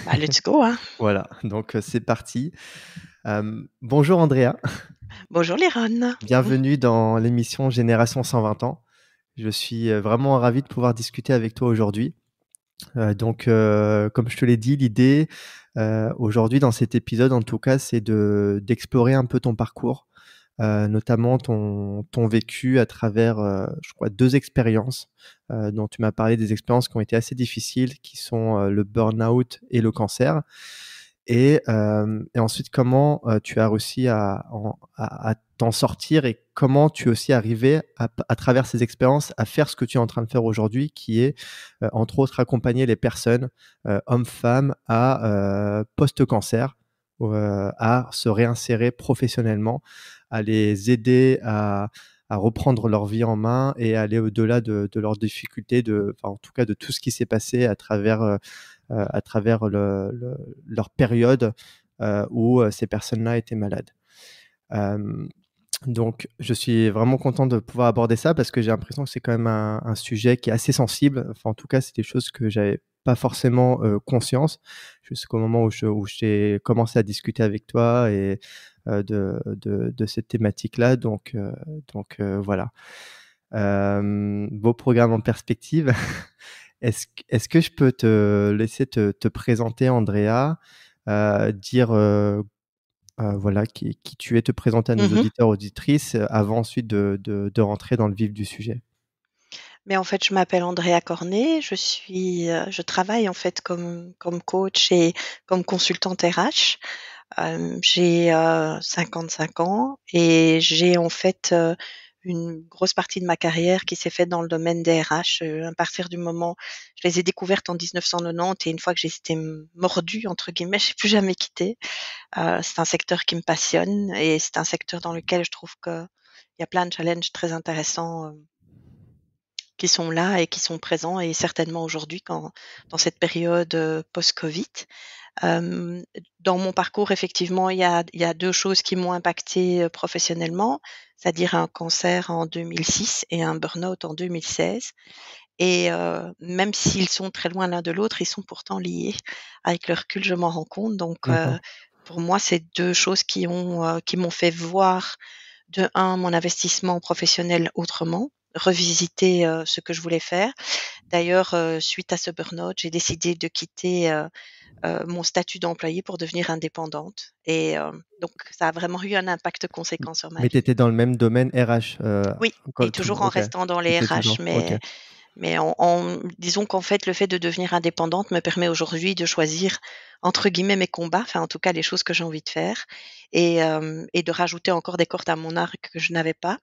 Bah, let's go, hein. Voilà, donc c'est parti. Bonjour Andrea, Bonjour Liron. bienvenue dans l'émission Génération 120 ans. Je suis vraiment ravi de pouvoir discuter avec toi aujourd'hui. Comme je te l'ai dit, l'idée aujourd'hui dans cet épisode, en tout cas, c'est d'explorer un peu ton parcours, notamment ton vécu à travers, je crois, deux expériences dont tu m'as parlé, des expériences qui ont été assez difficiles, qui sont le burn-out et le cancer. Et ensuite, comment tu as réussi à t'en sortir et comment tu es aussi arrivé à travers ces expériences à faire ce que tu es en train de faire aujourd'hui, qui est entre autres accompagner les personnes, hommes, femmes, à post-cancer, à se réinsérer professionnellement, à les aider à reprendre leur vie en main et à aller au-delà de leurs difficultés, en tout cas de tout ce qui s'est passé à travers leur période où ces personnes-là étaient malades. Euh, donc, je suis vraiment content de pouvoir aborder ça parce que j'ai l'impression que c'est quand même un sujet qui est assez sensible. Enfin, en tout cas, c'est des choses que j'avais pas forcément conscience jusqu'au moment où j'ai commencé à discuter avec toi et de cette thématique-là. Voilà. Beau programme en perspective. Est-ce que je peux te laisser te présenter, Andrea, dire voilà qui tu es, te présenter à nos Mmh. auditeurs auditrices avant ensuite de rentrer dans le vif du sujet. Mais en fait, je m'appelle Andrea Cornet, je travaille en fait comme coach et comme consultante RH. J'ai 55 ans et j'ai en fait, une grosse partie de ma carrière qui s'est faite dans le domaine des RH, à partir du moment je les ai découvertes en 1990 et une fois que j'ai été «m mordue» entre guillemets, j'ai plus jamais quitté. C'est un secteur qui me passionne et c'est un secteur dans lequel je trouve qu'il y a plein de challenges très intéressants, qui sont là et qui sont présents et certainement aujourd'hui quand dans cette période, post-covid. Hem, Dans mon parcours, effectivement, il y a 2 choses qui m'ont impactée, professionnellement, c'est-à-dire un cancer en 2006 et un burn-out en 2016 et même s'ils sont très loin l'un de l'autre, ils sont pourtant liés. Avec le recul, je m'en rends compte donc D'accord. pour moi, c'est 2 choses qui m'ont fait voir de un mon investissement professionnel autrement, revisiter, ce que je voulais faire. D'ailleurs, suite à ce burn-out, j'ai décidé de quitter, mon statut d'employée pour devenir indépendante et donc ça a vraiment eu un impact M conséquent sur ma mais tu vie. étais dans le même domaine RH, Oui quand et tout toujours en OK. restant dans Tu les étais RH, toujours OK. mais en disons qu'en fait, le fait de devenir indépendante me permet aujourd'hui de choisir entre guillemets «mes combats», enfin en tout cas les choses que j'ai envie de faire et de rajouter encore des cordes à mon arc que je n'avais pas.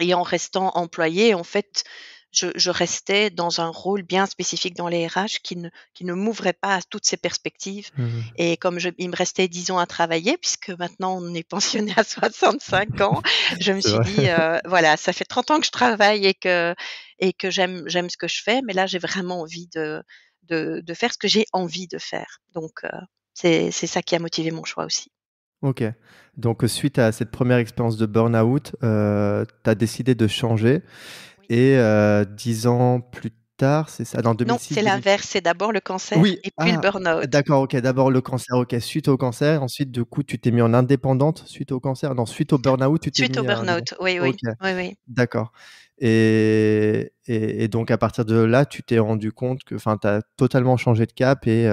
Et en restant employée, en fait, je restais dans un rôle bien spécifique dans les RH qui ne m'ouvrait pas à toutes ces perspectives Mmh. et comme il me restait 10 ans à travailler puisque maintenant on est pensionné à 65 ans, je me C'est suis vrai. dit, voilà, ça fait 30 ans que je travaille et que j'aime ce que je fais, mais là j'ai vraiment envie de faire ce que j'ai envie de faire. Donc c'est ça qui a motivé mon choix aussi. OK. Donc, suite à cette première expérience de burn-out, tu as décidé de changer Oui. et 10 ans plus tard, c'est ça? Non, Non, c'est 2006-2007. l'inverse, c'est d'abord le cancer Oui, et puis le ah, burn-out. d'accord, OK. D'abord le cancer, OK. Suite au cancer, ensuite, du coup, tu t'es mis en indépendante suite au cancer? Non, suite au burn-out, tu t'es Suite au mis indépendant. burn-out, oui, OK, oui. Oui, oui. d'accord. Et donc à partir de là, tu t'es rendu compte que enfin, tu as totalement changé de cap Oui.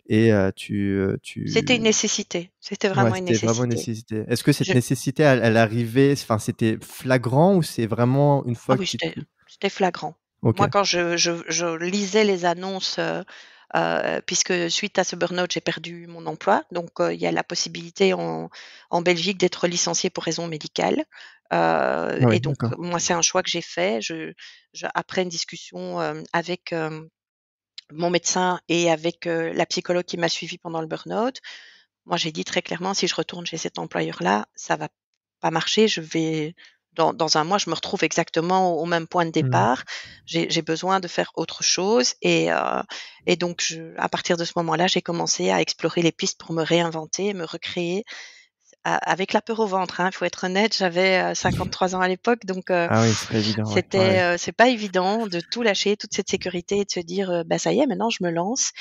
C'était une tu nécessité, c'était ouais, vraiment une c'était vraiment une nécessité. nécessité. Est-ce que cette Je nécessité, elle arrivait enfin, c'était flagrant ou c'est vraiment une Ah fois que oui, tu c'était flagrant. Moi, OK. quand je lisais les annonces, puisque suite à ce burn-out, j'ai perdu mon emploi, donc il y a la possibilité en Belgique d'être licencié pour raison médicale, Ah oui, et donc d'accord. moi, c'est un choix que j'ai fait. Après une discussion, avec, mon médecin et avec, la psychologue qui m'a suivie pendant le burn-out. Moi, j'ai dit très clairement: «Si je retourne chez cet employeur-là, ça va pas marcher. Je vais dans un mois, je me retrouve exactement au même point de Mmh. départ. J'ai besoin de faire autre chose» et donc à partir de ce moment-là, j'ai commencé à explorer les pistes pour me réinventer, me recréer avec la peur au ventre, hein, il faut être honnête, j'avais 53 ans à l'époque, donc Ah oui, c'est pas évident, ouais. Ouais, ouais. c'est pas évident de tout lâcher, toute cette sécurité et de se dire, «Bah, ça y est, maintenant je me lance»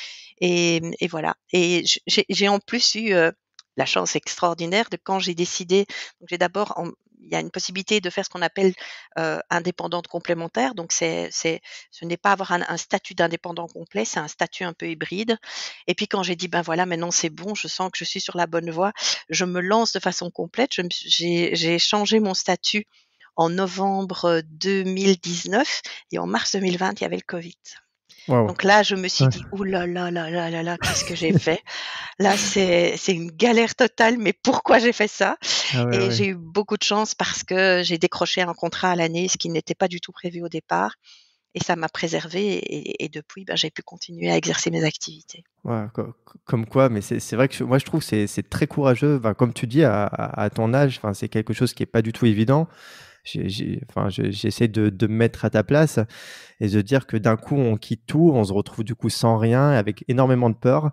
et voilà et j'ai en plus eu, la chance extraordinaire de quand j'ai décidé donc j'ai d'abord il y a une possibilité de faire ce qu'on appelle, indépendante complémentaire, donc ce n'est pas avoir un statut d'indépendant complet, c'est un statut un peu hybride et puis quand j'ai dit: «Ben, voilà, maintenant c'est bon, je sens que je suis sur la bonne voie», je me lance de façon complète. Je me suis j'ai changé mon statut en novembre 2019 et en mars 2020, il y avait le Covid. Waouh! Donc là, je me suis Ouais. dit: «Ouh là là là là là là, qu'est-ce que j'ai fait? Là, c'est une galère totale, mais pourquoi j'ai fait ça?» Ah ouais, Et ouais. j'ai eu beaucoup de chance parce que j'ai décroché un contrat à l'année, ce qui n'était pas du tout prévu au départ et ça m'a préservée et depuis, ben, j'ai pu continuer à exercer mes activités. Ouais, comme quoi, mais c'est vrai que moi je trouve que c'est très courageux, enfin, comme tu dis à ton âge, enfin, c'est quelque chose qui est pas du tout évident. J'essaie de me mettre à ta place et de dire que d'un coup on quitte tout, on se retrouve du coup sans rien, avec énormément de peur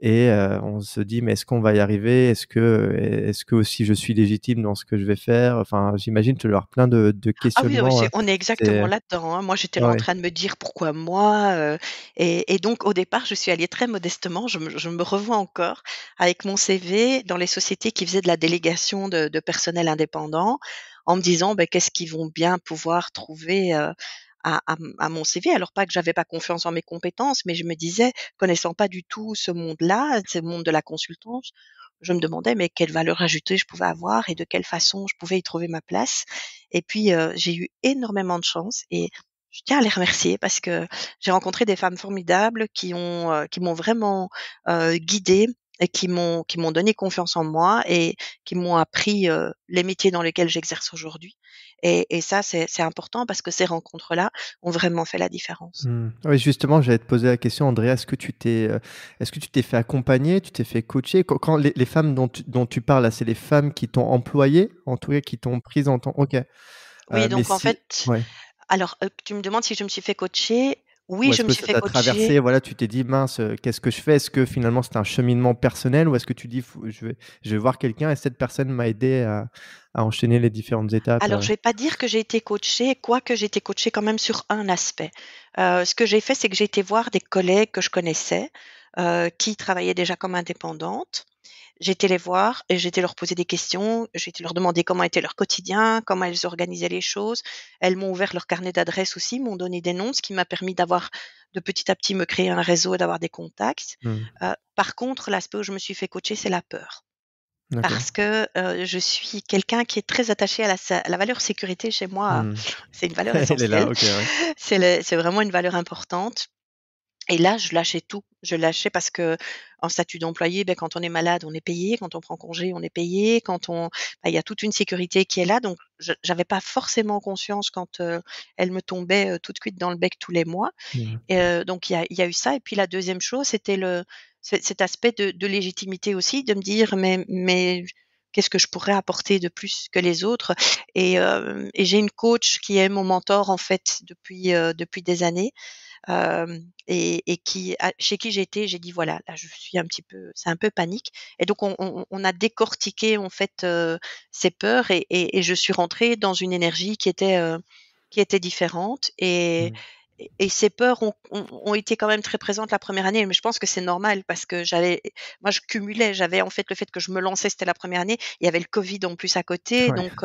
et on se dit: «Mais est-ce qu'on va y arriver? Est-ce que aussi je suis légitime dans ce que je vais faire?» Enfin, j'imagine tu dois avoir plein de Ah oui, non, mais questionnements, on est exactement c'est là-dedans, hein. Moi, j'étais là en ouais. train de me dire: «Pourquoi moi?» Et donc au départ, je suis allée très modestement. Je me revois encore avec mon CV dans les sociétés qui faisaient de la délégation de personnel indépendant, en me disant: «Beh, qu'est-ce qu'ils vont bien pouvoir trouver, à mon CV?» Alors pas que j'avais pas confiance en mes compétences, mais je me disais, connaissant pas du tout ce monde-là, ce monde de la consultance, je me demandais: «Mais quelle valeur ajoutée je pouvais avoir et de quelle façon je pouvais y trouver ma place?» Et puis, j'ai eu énormément de chance et je tiens à les remercier parce que j'ai rencontré des femmes formidables qui m'ont vraiment, guidée et qui m'ont donné confiance en moi et qui m'ont appris, les métiers dans lesquels j'exerce aujourd'hui et ça, c'est important parce que ces rencontres-là ont vraiment fait la différence. Mmh. Oui, justement, j'allais te poser la question, Andrea, est-ce que tu t'es fait accompagner, tu t'es fait coacher? Quand les femmes dont tu parles là, c'est les femmes qui t'ont employée, en tout cas qui t'ont prise en ton OK. Oui, Mais donc en si fait ouais. alors, tu me demandes si je me suis fait coacher? Oui, Ou je est-ce me que suis ça fait t'a coacher. traversé, voilà, tu t'es dit: «Mince, qu'est-ce que je fais?» Est-ce que finalement c'était un cheminement personnel ou est-ce que tu dis: «Faut je vais voir quelqu'un et cette personne m'a aidé à enchaîner les différentes étapes?» Alors, je vais pas dire que j'ai été coachée, quoique j'ai été coachée quand même sur un aspect. Ce que j'ai fait, c'est que j'ai été voir des collègues que je connaissais, qui travaillaient déjà comme indépendantes. J'ai été les voir et j'ai été leur poser des questions. J'ai été leur demander comment était leur quotidien, comment elles organisaient les choses. Elles m'ont ouvert leur carnet d'adresses aussi, m'ont donné des noms, ce qui m'a permis de petit à petit me créer un réseau et d'avoir des contacts. Mmh. Par contre, l'aspect où je me suis fait coacher, c'est la peur. D'accord. Parce que, je suis quelqu'un qui est très attaché à la valeur sécurité chez moi, Mmh. c'est une valeur Elle est là, essentielle. OK, ouais. C'est vraiment une valeur importante et là, je lâchais tout. Je lâchais parce que en statut d'employé, ben quand on est malade, on est payé, quand on prend congé, on est payé, il y a toute une sécurité qui est là donc j'avais pas forcément conscience quand, elle me tombait, toute cuite dans le bec tous les mois Mmh. et donc il y a eu ça et puis la deuxième chose, c'était cet aspect de légitimité aussi, de me dire: «Mais qu'est-ce que je pourrais apporter de plus que les autres?» Et j'ai une coach qui est mon mentor, en fait, depuis des années, et chez qui j'ai dit: «Voilà, là, je suis un petit peu c'est un peu panique» et donc on a décortiqué, en fait, ces peurs et je suis rentrée dans une énergie qui était différente Mmh. et ces peurs ont été quand même très présentes la première année, mais je pense que c'est normal parce que moi je cumulais, j'avais en fait le fait que je me lançais, c'était la première année, il y avait le covid en plus à côté, Ouais. donc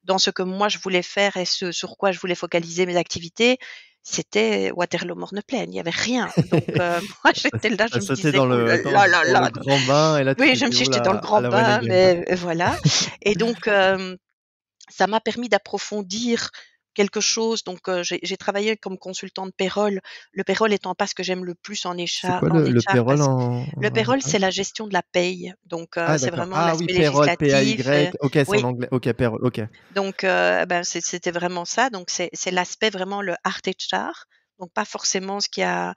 dans ce que moi je voulais faire et ce sur quoi je voulais focaliser mes activités, c'était Waterloo Morne-Plaine, il y avait rien, donc moi j'étais là, Tu je me sauté disais: dans «Oh là le dans là là dans le là». grand bain et là tu Oui, t'es je me dit: suis «Oh jetée dans le là, grand la vraie bain, game». mais voilà et donc ça m'a permis d'approfondir quelque chose donc j'ai travaillé comme consultante payroll. Le payroll étant pas ce que j'aime le plus C'est quoi en le HR payroll parce que le en payroll, général? c'est la gestion de la paye donc Ah c'est d'accord. vraiment Ah oui, l'aspect payroll, législatif, P-A-Y, OK, c'est en oui, anglais. OK, payroll, OK. donc ben, c'était vraiment ça donc c'est l'aspect vraiment le art HR donc pas forcément ce qui a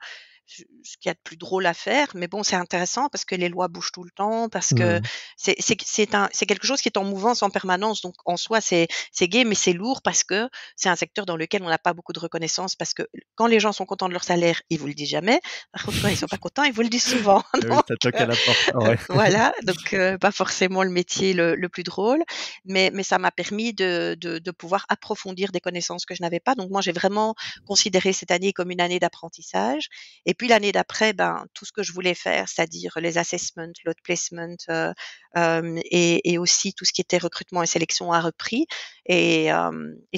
ce qu'il y a de plus drôle à faire. Mais bon, c'est intéressant parce que les lois bougent tout le temps, parce que Mmh. c'est quelque chose qui est en mouvance en permanence. Donc en soi, c'est gai, mais c'est lourd parce que c'est un secteur dans lequel on n'a pas beaucoup de reconnaissance. Parce que quand les gens sont contents de leur salaire, ils vous le disent jamais. Par contre, quand ils sont pas contents, ils vous le disent souvent. Ah oui, Donc, ça toque à la porte. Ah ouais. voilà, donc pas forcément le métier le plus drôle, mais ça m'a permis de pouvoir approfondir des connaissances que je n'avais pas. Donc moi, j'ai vraiment considéré cette année comme une année d'apprentissage. Et puis l'année d'après, ben, tout ce que je voulais faire, c'est-à-dire les assessments, l'autre placement, et aussi tout ce qui était recrutement et sélection a repris, et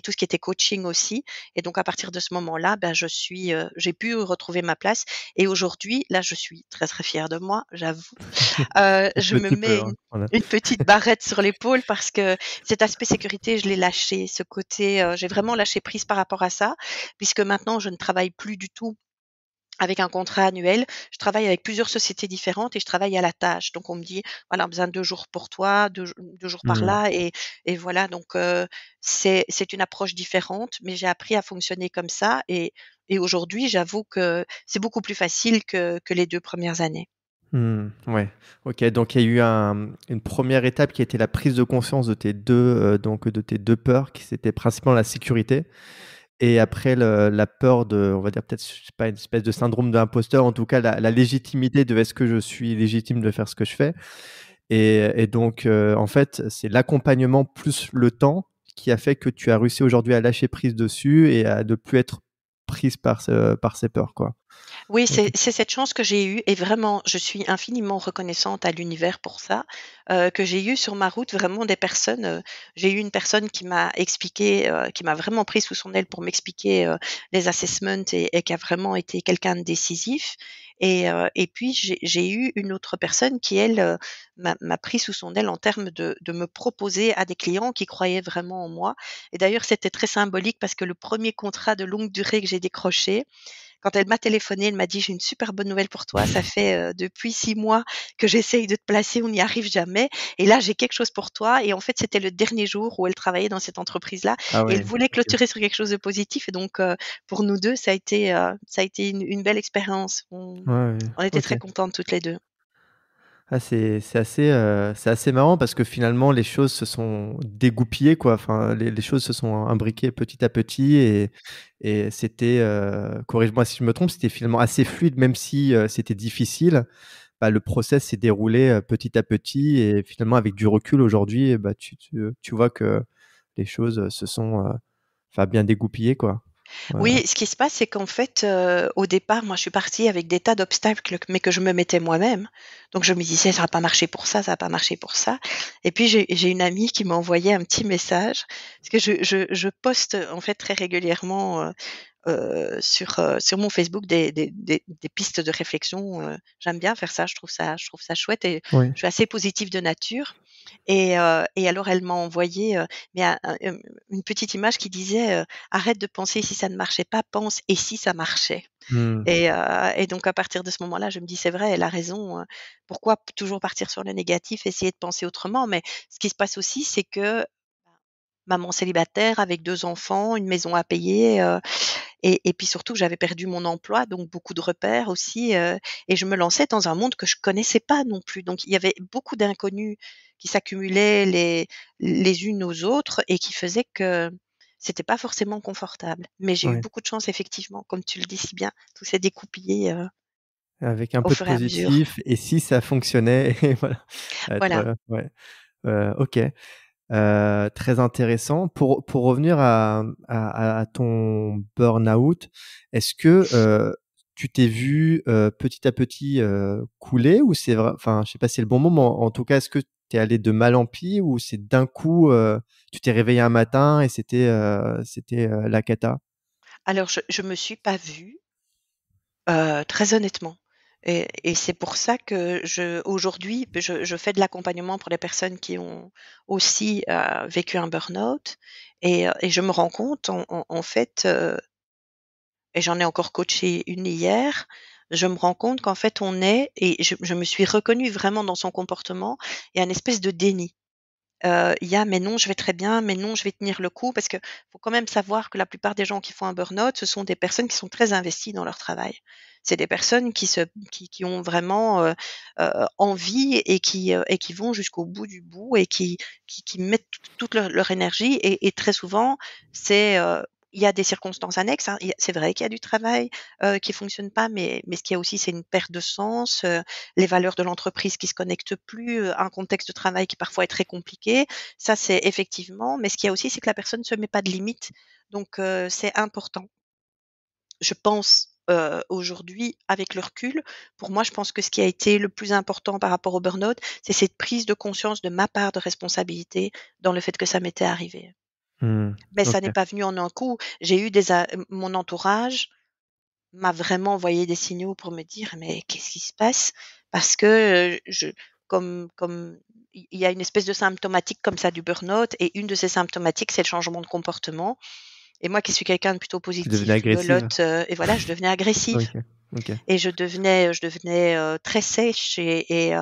tout ce qui était coaching aussi. Et donc à partir de ce moment-là, ben, j'ai pu retrouver ma place. Et aujourd'hui, là, je suis très, très fière de moi, j'avoue. Un Je me petit peu, mets hein, voilà. une petite barrette sur l'épaule parce que cet aspect sécurité, je l'ai lâché. Ce côté, j'ai vraiment lâché prise par rapport à ça, puisque maintenant je ne travaille plus du tout avec un contrat annuel. Je travaille avec plusieurs sociétés différentes et je travaille à la tâche. Donc on me dit: «Voilà, on a besoin de 2 jours pour toi, 2 jours par Mmh. là», et voilà. Donc c'est une approche différente, mais j'ai appris à fonctionner comme ça, et aujourd'hui, j'avoue que c'est beaucoup plus facile que les 2 premières années. Mmh, ouais. OK, donc il y a eu une première étape qui a été la prise de conscience de tes 2, donc de tes 2 peurs qui c'était principalement la sécurité et après la peur de on va dire peut-être, je sais pas, une espèce de syndrome de l'imposteur, en tout cas la légitimité de: «Est-ce que je suis légitime de faire ce que je fais?» et donc en fait, c'est l'accompagnement plus le temps qui a fait que tu as réussi aujourd'hui à lâcher prise dessus et à ne plus être prise par ces peurs, quoi. Oui, OK. c'est cette chance que j'ai eue, et vraiment, je suis infiniment reconnaissante à l'univers pour ça, que j'ai eu sur ma route vraiment des personnes, j'ai eu une personne qui m'a expliqué, qui m'a vraiment pris sous son aile pour m'expliquer, les assessments, et qui a vraiment été quelqu'un de décisif, et puis j'ai eu une autre personne qui elle, m'a pris sous son aile en termes de me proposer à des clients qui croyaient vraiment en moi. Et d'ailleurs, c'était très symbolique parce que le premier contrat de longue durée que j'ai décroché, quand elle m'a téléphoné, elle m'a dit: «J'ai une super bonne nouvelle pour toi. Ça fait, depuis 6 mois que j'essaye de te placer, on n'y arrive jamais, et là, j'ai quelque chose pour toi». Et en fait, c'était le dernier jour où elle travaillait dans cette entreprise-là, Ah et elle ouais, voulait OK. clôturer sur quelque chose de positif. Et donc pour nous 2, ça a été une belle expérience. Ouais, ouais, On était OK. très contentes toutes les 2. Ah, c'est assez marrant parce que finalement les choses se sont dégoupillées quoi, enfin les choses se sont imbriquées petit à petit et c'était, corrige-moi si je me trompe, c'était finalement assez fluide même si, c'était difficile. Bah, le process s'est déroulé, petit à petit et finalement avec du recul aujourd'hui et bah, tu vois que les choses, se sont, enfin bien dégoupillées quoi. Ouais, ouais. Oui, ce qui se passe, c'est qu'en fait, au départ, moi, je suis partie avec des tas d'obstacles, mais que je me mettais moi-même. Donc je me disais: «Ça va pas marcher pour ça, ça va pas marcher pour ça». Et puis j'ai une amie qui m'a envoyé un petit message, parce que je poste, en fait, très régulièrement, sur mon Facebook des pistes de réflexion. J'aime bien faire ça, je trouve ça chouette, et Oui. je suis assez positive de nature. Et alors elle m'a envoyé, mais une petite image qui disait, «Arrête de penser si ça ne marchait pas, pense et si ça marchait». Mmh. Et donc à partir de ce moment-là, je me dis: «C'est vrai, elle a raison, pourquoi toujours partir sur le négatif, essayer de penser autrement?» Mais ce qui se passe aussi, c'est que maman célibataire avec 2 enfants, une maison à payer, et puis surtout, j'avais perdu mon emploi, donc beaucoup de repères aussi, et je me lançais dans un monde que je connaissais pas non plus. Donc il y avait beaucoup d'inconnus qui s'accumulaient les unes aux autres, et qui faisaient que c'était pas forcément confortable. Mais j'ai eu Ouais. beaucoup de chance effectivement, comme tu le dis si bien, tout s'est découpillé, Avec un au peu de fur et à mesure. positif et si ça fonctionnait et voilà, être, Voilà. ouais, OK. Très intéressant. Pour revenir à ton burn-out, est-ce que, tu t'es vu, petit à petit, couler ou c'est vrai enfin, je sais pas si c'est le bon mot, mais en tout cas, est-ce que tu es allé de mal en pis ou c'est d'un coup, tu t'es réveillé un matin et c'était, la cata? Alors je me suis pas vue, très honnêtement, et c'est pour ça que aujourd'hui, je fais de l'accompagnement pour les personnes qui ont aussi, vécu un burn-out, et je me rends compte en fait, et j'en ai encore coaché une hier, je me rends compte qu'en fait et je me suis reconnue vraiment dans son comportement. Il y a une espèce de déni. Il y a: «Mais non, je vais très bien, mais non, je vais tenir le coup», parce que faut quand même savoir que la plupart des gens qui font un burn-out, ce sont des personnes qui sont très investies dans leur travail. C'est des personnes qui ont vraiment envie et qui vont jusqu'au bout du bout et qui mettent toute leur énergie. Et très souvent, c'est il y a des circonstances annexes. Hein. C'est vrai qu'il y a du travail qui fonctionne pas, mais ce qu'il y a aussi, c'est une perte de sens, les valeurs de l'entreprise qui se connectent plus, un contexte de travail qui parfois est très compliqué. Ça, c'est effectivement. Mais ce qu'il y a aussi, c'est que la personne ne se met pas de limite. Donc, c'est important. Je pense, aujourd'hui, avec le recul, pour moi, je pense que ce qui a été le plus important par rapport au burn-out, c'est cette prise de conscience de ma part de responsabilité dans le fait que ça m'était arrivé. Mmh. Mais ça n'est OK. pas venu en un coup. J'ai eu mon entourage m'a vraiment envoyé des signaux pour me dire: «Mais qu'est-ce qui se passe?» Parce que, je comme il y a une espèce de symptomatique comme ça du burn-out et une de ces symptomatiques, c'est le changement de comportement. Et moi qui suis quelqu'un de plutôt Tu devenais positif, agressive? rigolote, et voilà, je devenais agressive OK. OK. et je devenais, très sèche et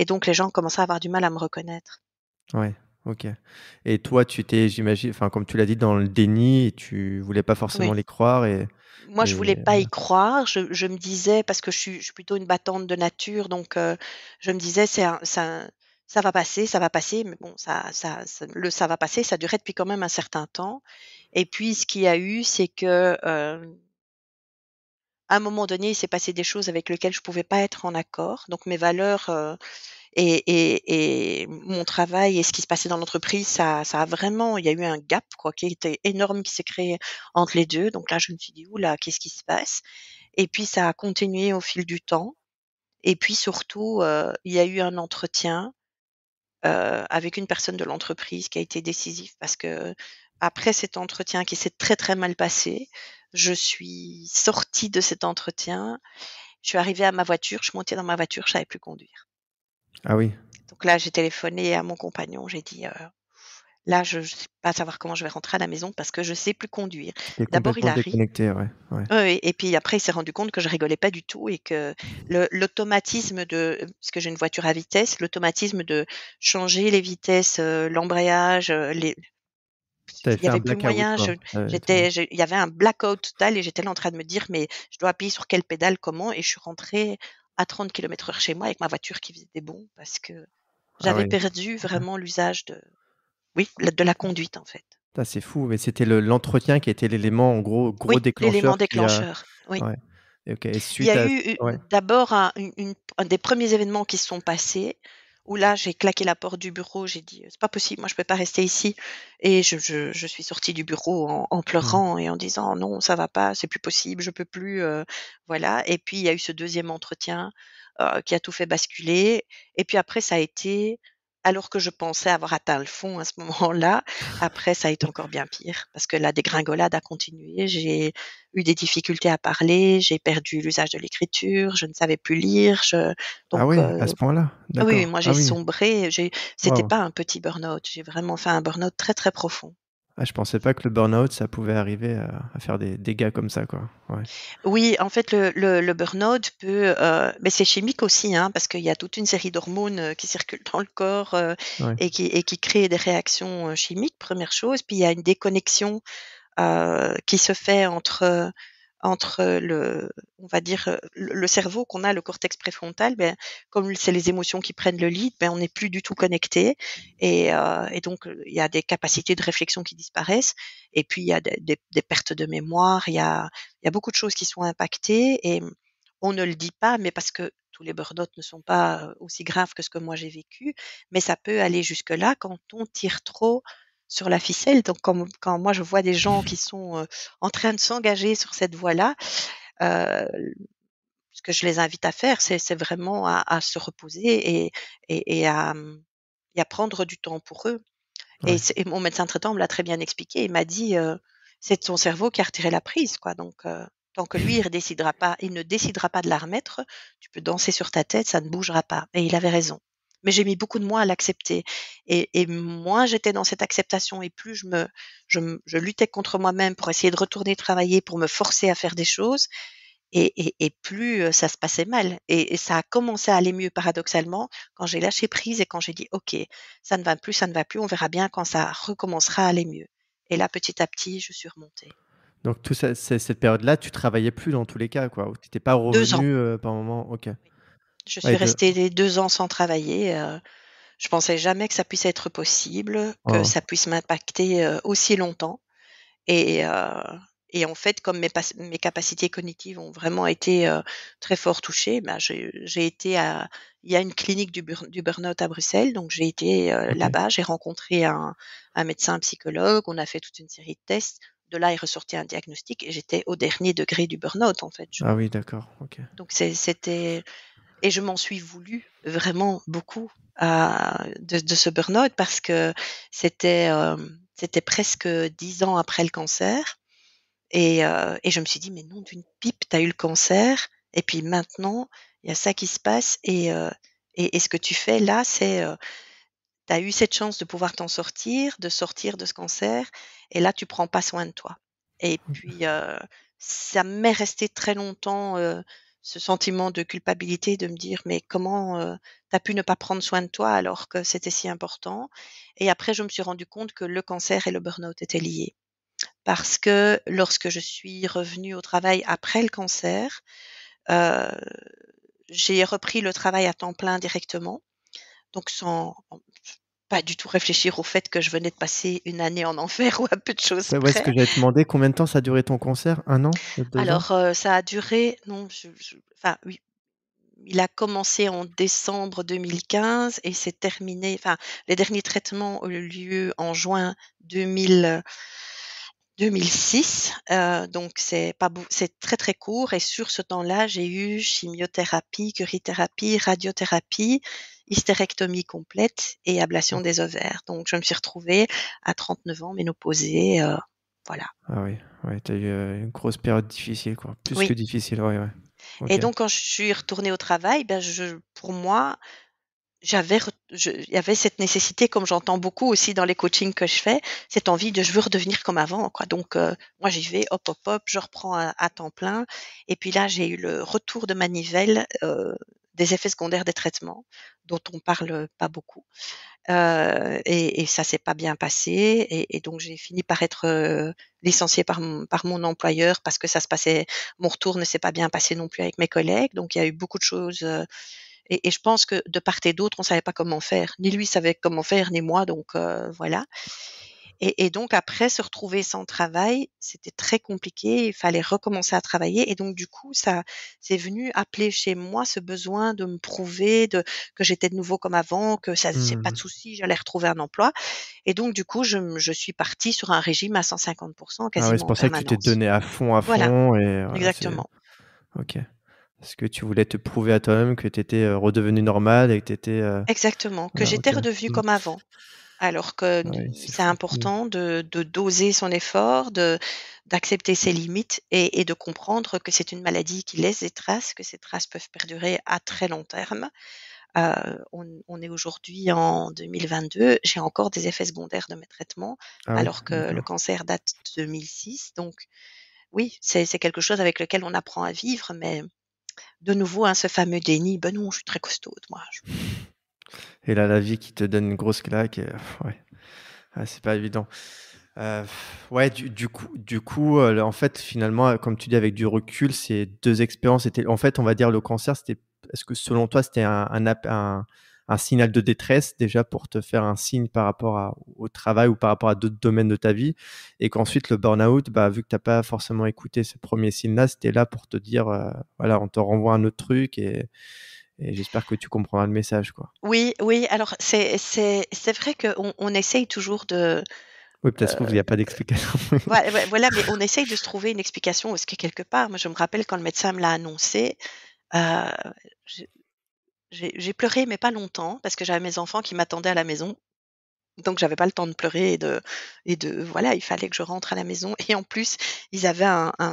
donc les gens commençaient à avoir du mal à me reconnaître. Ouais, OK. Et toi, tu étais, j'imagine, enfin, comme tu l'as dit, dans le déni et tu voulais pas forcément Oui. les croire Moi, je voulais pas y croire. Je me disais parce que je suis plutôt une battante de nature, donc je me disais: «C'est un ça va passer», mais bon, ça va passer, ça durait depuis quand même un certain temps. Et puis ce qu'il y a eu, c'est que, à un moment donné, il s'est passé des choses avec lesquelles je pouvais pas être en accord. Donc mes valeurs, et mon travail et ce qui se passait dans l'entreprise, ça a vraiment il y a eu un gap quoi qui était énorme qui s'est créé entre les 2. Donc là, je me suis dit: «Ouh là, qu'est-ce qui se passe?» Et puis ça a continué au fil du temps et puis surtout, il y a eu un entretien, avec une personne de l'entreprise qui a été décisif parce qu'après cet entretien qui s'est très, très mal passé, je suis sortie de cet entretien, je suis arrivée à ma voiture, je suis montée dans ma voiture, je savais plus conduire. Ah oui, Donc là, j'ai téléphoné à mon compagnon, j'ai dit: «Là, je sais pas savoir comment je vais rentrer à la maison parce que je sais plus conduire». tu étais D'abord, il complètement a ri. déconnectée, ouais, ouais. Oui, oui et puis après, il s'est rendu compte que je rigolais pas du tout et que l'automatisme de parce que j'ai une voiture à vitesse, l'automatisme de changer les vitesses, l'embrayage, les Tu avais il y fait un avait plus blackout, moyen, quoi. Tu il y avait un blackout total et j'étais là en train de me dire: «Mais je dois appuyer sur quelle pédale, comment?» Et je suis rentrée à 30 kilomètres/h chez moi avec ma voiture qui faisait des bonds parce que Ah j'avais oui, perdu OK. vraiment l'usage de la conduite, en fait. Ça, c'est fou, mais c'était l'entretien qui était l'élément, en gros Oui, l'élément déclencheur qui a déclencheur, oui. ouais, et OK, et Il y suite a à eu ouais. d'abord un des premiers événements qui se sont passés, où là, j'ai claqué la porte du bureau, j'ai dit: «C'est pas possible, moi je peux pas rester ici» et je suis sortie du bureau en Mmh. pleurant et en disant: «Non, ça va pas, c'est plus possible, je peux plus», voilà et puis il y a eu ce deuxième entretien, qui a tout fait basculer et puis après ça a été alors que je pensais avoir atteint le fond à ce moment-là, après ça a été encore bien pire parce que la dégringolade a continué. J'ai eu des difficultés à parler, j'ai perdu l'usage de l'écriture, je ne savais plus lire, Ah donc oui, à ce point-là? ah oui, oui, D'accord. moi j'ai Ah oui. sombré, c'était Waouh. pas un petit burn-out, j'ai vraiment fait un burn-out très, très profond. Ah, je pensais pas que le burn-out, ça pouvait arriver à faire des dégâts comme ça, quoi. Ouais, Oui, en fait, le burn-out peut, mais c'est chimique aussi, hein, parce qu'il y a toute une série d'hormones, qui circulent dans le corps, ouais. et qui créent des réactions, chimiques, première chose. Puis il y a une déconnexion qui se fait entre on va dire, le cerveau qu'on a, le cortex préfrontal, ben, comme c'est les émotions qui prennent le lead, ben, on n'est plus du tout connecté et donc il y a des capacités de réflexion qui disparaissent et puis il y a des pertes de mémoire, il y a beaucoup de choses qui sont impactées et on ne le dit pas, mais parce que tous les burn-out ne sont pas, aussi graves que ce que moi j'ai vécu, mais ça peut aller jusque-là quand on tire trop sur la ficelle. Donc quand moi je vois des gens qui sont, en train de s'engager sur cette voie-là, heu, ce que je les invite à faire, c'est vraiment à se reposer et à prendre du temps pour eux. Et Ouais. c'est et mon médecin traitant me l'a très bien expliqué. Il m'a dit, «C'est ton cerveau qui a retiré la prise, quoi, donc tant que lui, il ne décidera pas de la remettre, tu peux danser sur ta tête, ça ne bougera pas» et il avait raison. Mais j'ai mis beaucoup de mois à l'accepter et moins j'étais dans cette acceptation et plus je luttais contre moi-même pour essayer de retourner travailler, pour me forcer à faire des choses et plus, ça se passait mal et ça a commencé à aller mieux paradoxalement quand j'ai lâché prise et quand j'ai dit: «OK, ça ne va plus, on verra bien quand ça recommencera à aller mieux» et là, petit à petit, je suis remontée. Donc tout ça, cette période-là, tu travaillais plus dans tous les cas, quoi? Ou tu étais pas 2 ans. revenu, par moment? OK. Oui. Je suis Ouais, de restée les 2 ans sans travailler, je pensais jamais que ça puisse être possible, que waouh. ça puisse m'impacter, aussi longtemps. Et et en fait, comme mes capacités cognitives ont vraiment été, très fort touchées, ben, j'ai été à il y a une clinique du burn-out à Bruxelles, donc j'ai été, OK. là-bas. J'ai rencontré un médecin, un psychologue, on a fait toute une série de tests. De là est ressorti un diagnostic et j'étais au dernier degré du burn-out, en fait. Ah oui, d'accord, OK. Donc c'était et je m'en suis voulu vraiment beaucoup, de ce burn-out parce que c'était presque 10 ans après le cancer et je me suis dit: «Mais nom d'une pipe, tu as eu le cancer et puis maintenant, il y a ça qui se passe et ce que tu fais là, c'est, tu as eu cette chance de pouvoir t'en sortir, de sortir de ce cancer et là, tu prends pas soin de toi». Et puis, ça m'est resté très longtemps, ce sentiment de culpabilité de me dire: «Mais comment, tu as pu ne pas prendre soin de toi alors que c'était si important?» Et après, je me suis rendu compte que le cancer et le burn-out étaient liés. Parce que lorsque je suis revenue au travail après le cancer, heu, j'ai repris le travail à temps plein directement, donc sans pas du tout réfléchir au fait que je venais de passer une année en enfer ou à peu de choses Ouais, ce près. que j'allais te demander, combien de temps ça a duré ton concert? 1 an? 2 ans? Alors, ça a duré non, je enfin oui, il a commencé en décembre 2015 et s'est terminé enfin, les derniers traitements ont eu lieu en juin 2006, donc c'est très, très court et sur ce temps-là, j'ai eu chimiothérapie, curithérapie, radiothérapie, hystérectomie complète et ablation Oh. des ovaires. Donc je me suis retrouvée à 39 ans ménopausée, voilà. Ah oui, ouais, tu as eu, une grosse période difficile, quoi. Plus que Oui difficile, ouais, ouais. et OK. donc quand je suis retournée au travail, ben pour moi, il y avait cette nécessité, comme j'entends beaucoup aussi dans les coachings que je fais, cette envie de je veux redevenir comme avant, quoi. Donc, moi j'y vais, hop, hop, hop, je reprends à temps plein. Et puis là, j'ai eu le retour de manivelle, des effets secondaires des traitements, dont on parle pas beaucoup. Et ça s'est pas bien passé. Et donc j'ai fini par être licenciée par mon employeur parce que ça se passait. Mon retour ne s'est pas bien passé non plus avec mes collègues. Donc il y a eu beaucoup de choses. Et je pense que de part et d'autre, on savait pas comment faire. Ni lui savait comment faire, ni moi, donc voilà. Et donc après, se retrouver sans travail, c'était très compliqué. Il fallait recommencer à travailler et donc du coup, ça c'est venu appeler chez moi ce besoin de me prouver, de que j'étais de nouveau comme avant, que ça c'est pas de Mmh. souci, j'allais retrouver un emploi. Et donc du coup, je suis partie sur un régime à 150 Ah ouais, c'est quasiment en pour ça que tu t'es permanence. donné à Voilà, fond et voilà, c'est exactement. OK. Parce que tu voulais te prouver à toi-même que tu étais, redevenue normale et que tu étais, Exactement, que voilà, j'étais OK. redevenue Mmh. comme avant. Alors que Ah oui, c'est c'est fou. Mmh. important de doser son effort, d'accepter ses limites et de comprendre que c'est une maladie qui laisse des traces, que ces traces peuvent perdurer à très long terme. On est aujourd'hui en 2022, j'ai encore des effets secondaires de mes traitements, Ah oui, alors que le d'accord. cancer date de 2006. Donc oui, c'est quelque chose avec lequel on apprend à vivre, mais de nouveau, hein, ce fameux déni: «Ben non, je suis très costaude moi, je». Et là, la vie qui te donne une grosse claque et ouais, ah, c'est pas évident. Heu, ouais, du coup, en fait, finalement, comme tu dis avec du recul, ces 2 expériences étaient en fait, on va dire le cancer, c'était est-ce que selon toi, c'était un signal de détresse déjà pour te faire un signe par rapport au travail ou par rapport à d'autres domaines de ta vie et qu'ensuite le burn-out, bah, vu que tu as pas forcément écouté ces premiers signes-là, c'était là pour te dire, voilà, on te renvoie un autre truc et j'espère que tu comprendras le message, quoi. Oui, oui, alors c'est vrai qu'on essaye toujours de, Oui, peut-être se trouve, il heu, y a pas d'explication. voilà, mais on essaye de se trouver une explication parce que quelque part, moi je me rappelle quand le médecin me l'a annoncé, heu, j'ai j'ai pleuré mais pas longtemps parce que j'avais mes enfants qui m'attendaient à la maison. Donc j'avais pas le temps de pleurer et de voilà, il fallait que je rentre à la maison et en plus, ils avaient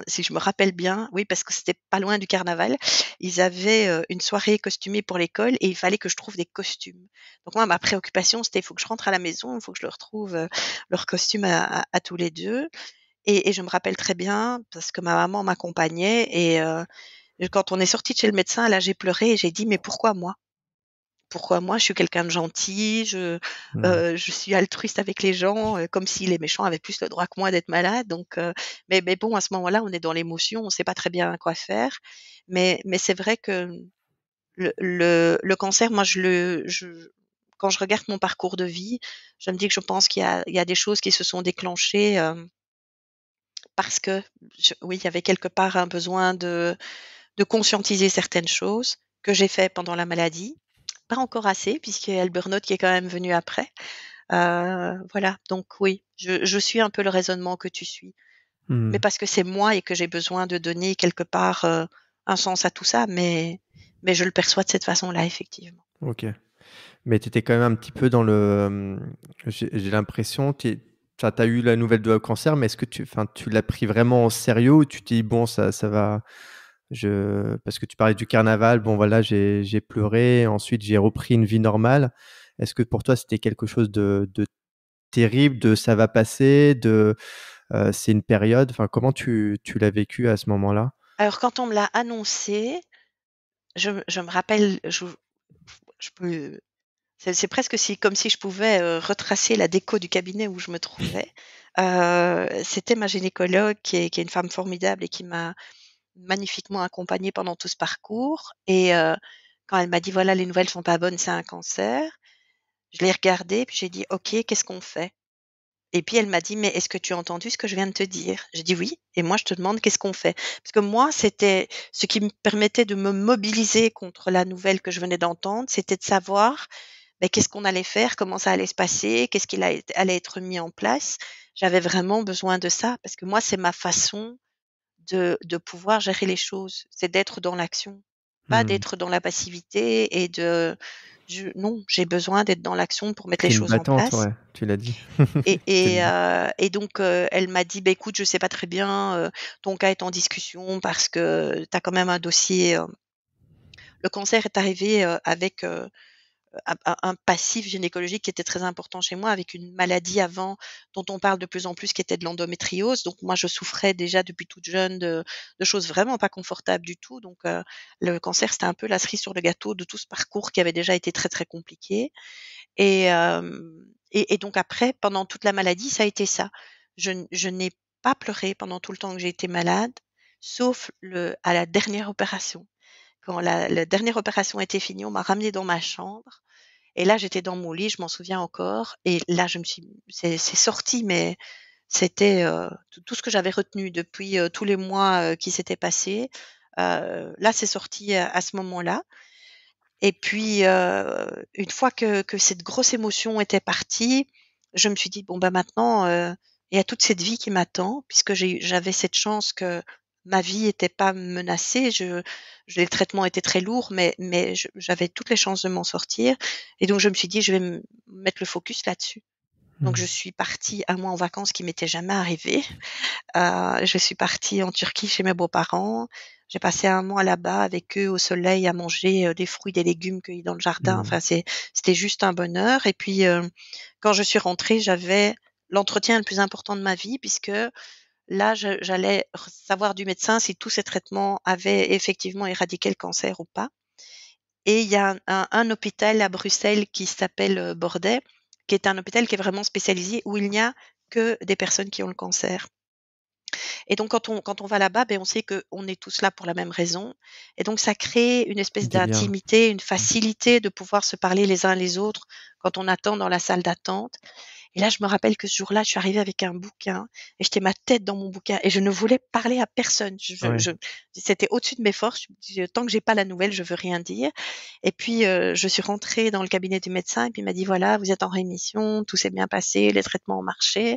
si je me rappelle bien, oui, parce que c'était pas loin du carnaval, ils avaient, une soirée costumée pour l'école et il fallait que je trouve des costumes. Donc moi, ma préoccupation, c'était: «Il faut que je rentre à la maison, il faut que je leur trouve, leurs costumes à tous les 2. Et je me rappelle très bien parce que ma maman m'accompagnait et quand on est sortis de chez le médecin, là, j'ai pleuré et j'ai dit: «Mais pourquoi moi?» pourquoi moi, je suis quelqu'un de gentil, Mmh. je suis altruiste avec les gens, comme si les méchants avaient plus le droit que moi d'être malades. Donc, mais bon, à ce moment-là, on est dans l'émotion, on sait pas très bien quoi faire. Mais c'est vrai que le cancer, moi, quand je regarde mon parcours de vie, je me dis que je pense qu'il y a des choses qui se sont déclenchées, parce que oui, il y avait quelque part un besoin de conscientiser certaines choses que j'ai fait pendant la maladie. Pas encore assez, puisqu'il y a le burn-out qui est quand même venu après. Voilà, donc oui, je suis un peu le raisonnement que tu suis. Mais Mmh. parce que c'est moi et que j'ai besoin de donner quelque part, un sens à tout ça, mais je le perçois de cette façon-là, effectivement. OK. Mais tu étais quand même un petit peu dans le, j'ai l'impression, tu as eu la nouvelle de cancer, mais est-ce que tu l'as pris vraiment au sérieux ou tu t'es dit: «Bon ça va, parce que tu parlais du carnaval, bon voilà, j'ai pleuré, ensuite j'ai repris une vie normale». Est-ce que pour toi c'était quelque chose de terrible, de ça va passer, c'est une période? Enfin, comment tu l'as vécu à ce moment-là? Alors quand on me l'a annoncé, je me rappelle, je peux c'est presque comme si je pouvais, retracer la déco du cabinet où je me trouvais. C'était ma gynécologue qui est une femme formidable et qui m'a magnifiquement accompagnée pendant tout ce parcours. Et quand elle m'a dit: «Voilà, les nouvelles sont pas bonnes, c'est un cancer», je l'ai regardée puis j'ai dit: «OK, qu'est-ce qu'on fait?» Et puis elle m'a dit: «Mais est-ce que tu as entendu ce que je viens de te dire?» J'ai dit: «Oui, et moi je te demande qu'est-ce qu'on fait?» Parce que moi, c'était ce qui me permettait de me mobiliser contre la nouvelle que je venais d'entendre, c'était de savoir, beh, qu'est-ce qu'on allait faire, comment ça allait se passer, qu'est-ce qui allait être mis en place. J'avais vraiment besoin de ça parce que moi, c'est ma façon de pouvoir gérer les choses, c'est d'être dans l'action, pas Mmh. d'être dans la passivité. Non, j'ai besoin d'être dans l'action pour mettre les Tu une choses en battante, place. ouais, tu l'as dit. Et Tu et une heu et donc elle m'a dit: «Bah, écoute, je sais pas très bien, ton cas est en discussion parce que tu as quand même un dossier». Le cancer est arrivé, avec, un passif gynécologique qui était très important chez moi, avec une maladie avant dont on parle de plus en plus, qui était de l'endométriose. Donc moi, je souffrais déjà depuis toute jeune de choses vraiment pas confortables du tout. Donc le cancer, c'était un peu la cerise sur le gâteau de tout ce parcours qui avait déjà été très, très compliqué. Et donc après, pendant toute la maladie, ça a été ça. Je n'ai pas pleuré pendant tout le temps que j'ai été malade, sauf à la dernière opération. Quand la dernière opération était finie, on m'a ramenée dans ma chambre et là, j'étais dans mon lit, je m'en souviens encore. Et là, c'est sorti, mais c'était, tout ce que j'avais retenu depuis, tous les mois, qui s'étaient passés. Là, c'est sorti à ce moment-là. Et puis, une fois que cette grosse émotion était partie, je me suis dit: «Bon, bah, maintenant, il y a toute cette vie qui m'attend», puisque j'avais cette chance que ma vie était pas menacée. Le traitement était très lourd, mais j'avais toutes les chances de m'en sortir. Et donc je me suis dit: «Je vais mettre le focus là-dessus». Donc je Mmh. suis partie un mois en vacances qui m'était jamais arrivé. Je suis partie en Turquie chez mes beaux-parents. J'ai passé un mois là-bas avec eux au soleil à manger, des fruits, des légumes cueillis dans le jardin. Mmh. Enfin, c'était juste un bonheur. Et puis, quand je suis rentrée, j'avais l'entretien le plus important de ma vie, puisque là, j'allais savoir du médecin si tous ces traitements avaient effectivement éradiqué le cancer ou pas. Et il y a un hôpital à Bruxelles qui s'appelle, Bordet, qui est un hôpital qui est vraiment spécialisé, où il n'y a que des personnes qui ont le cancer. Et donc quand on va là-bas, ben on sait qu'on est tous là pour la même raison. Et donc ça crée une espèce Des liens. d'intimité, une Mmh. facilité de pouvoir se parler les uns les autres quand on attend dans la salle d'attente. Et là, je me rappelle que ce jour-là, je suis arrivée avec un bouquin et j'étais ma tête dans mon bouquin et je ne voulais parler à personne. Ouais. C'était au-dessus de mes forces. Je me dis: «Tant que j'ai pas la nouvelle, je veux rien dire». Et puis, je suis rentrée dans le cabinet du médecin et puis il m'a dit: «Voilà, vous êtes en rémission, tout s'est bien passé, les traitements ont marché».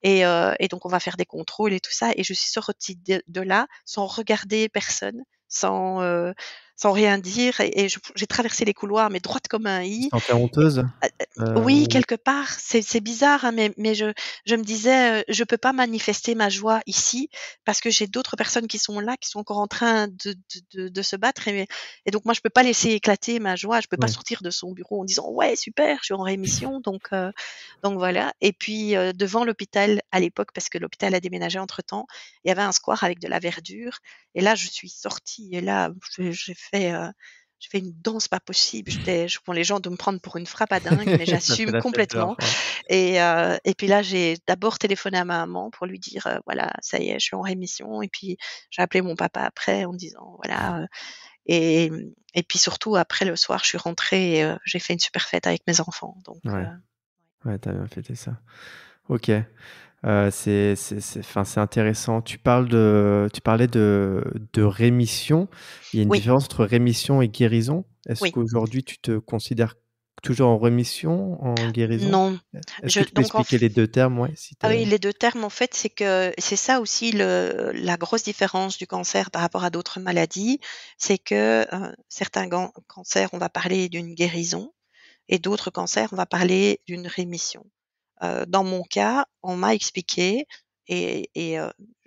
Et donc on va faire des contrôles et tout ça. Et je suis sortie de là sans regarder personne, sans rien dire. Et j'ai traversé les couloirs, mais droite comme un Tu te i. sentais honteuse? Oui, Ou quelque part, c'est bizarre, hein, mais je me disais, «Je peux pas manifester ma joie ici parce que j'ai d'autres personnes qui sont là, qui sont encore en train de se battre». Et donc moi, je peux pas laisser éclater ma joie. Je peux pas ouais. sortir de son bureau en disant: «Ouais, super, je suis en rémission». Donc voilà. Et puis, devant l'hôpital à l'époque, parce que l'hôpital a déménagé entre-temps, il y avait un square avec de la verdure. Et là, je suis sortie et là, j'ai fait, je fais une danse pas possible. Je prends les gens de me prendre pour une frappadingue, mais Ça fait j'assume la tête d'or, complètement. Et puis là, j'ai d'abord téléphoné à ma maman pour lui dire, voilà, ça y est, je suis en rémission. Et puis j'ai appelé mon papa après en disant, voilà. Et, et puis surtout après le soir, je suis rentrée et j'ai fait une super fête avec mes enfants. Donc ouais, ouais, tu bien fêté ça. OK. C'est intéressant. Tu parlais de rémission. Il y a une oui, différence entre rémission et guérison. Est-ce oui, qu'aujourd'hui tu te considères toujours en rémission, en guérison? non. Est-ce que tu peux Donc expliquer les 2 termes? Ouais, si tu ah oui, les 2 termes, en fait, c'est que c'est ça aussi la grosse différence du cancer par rapport à d'autres maladies, c'est que, certains cancers, on va parler d'une guérison et d'autres cancers, on va parler d'une rémission. Dans mon cas, on m'a expliqué et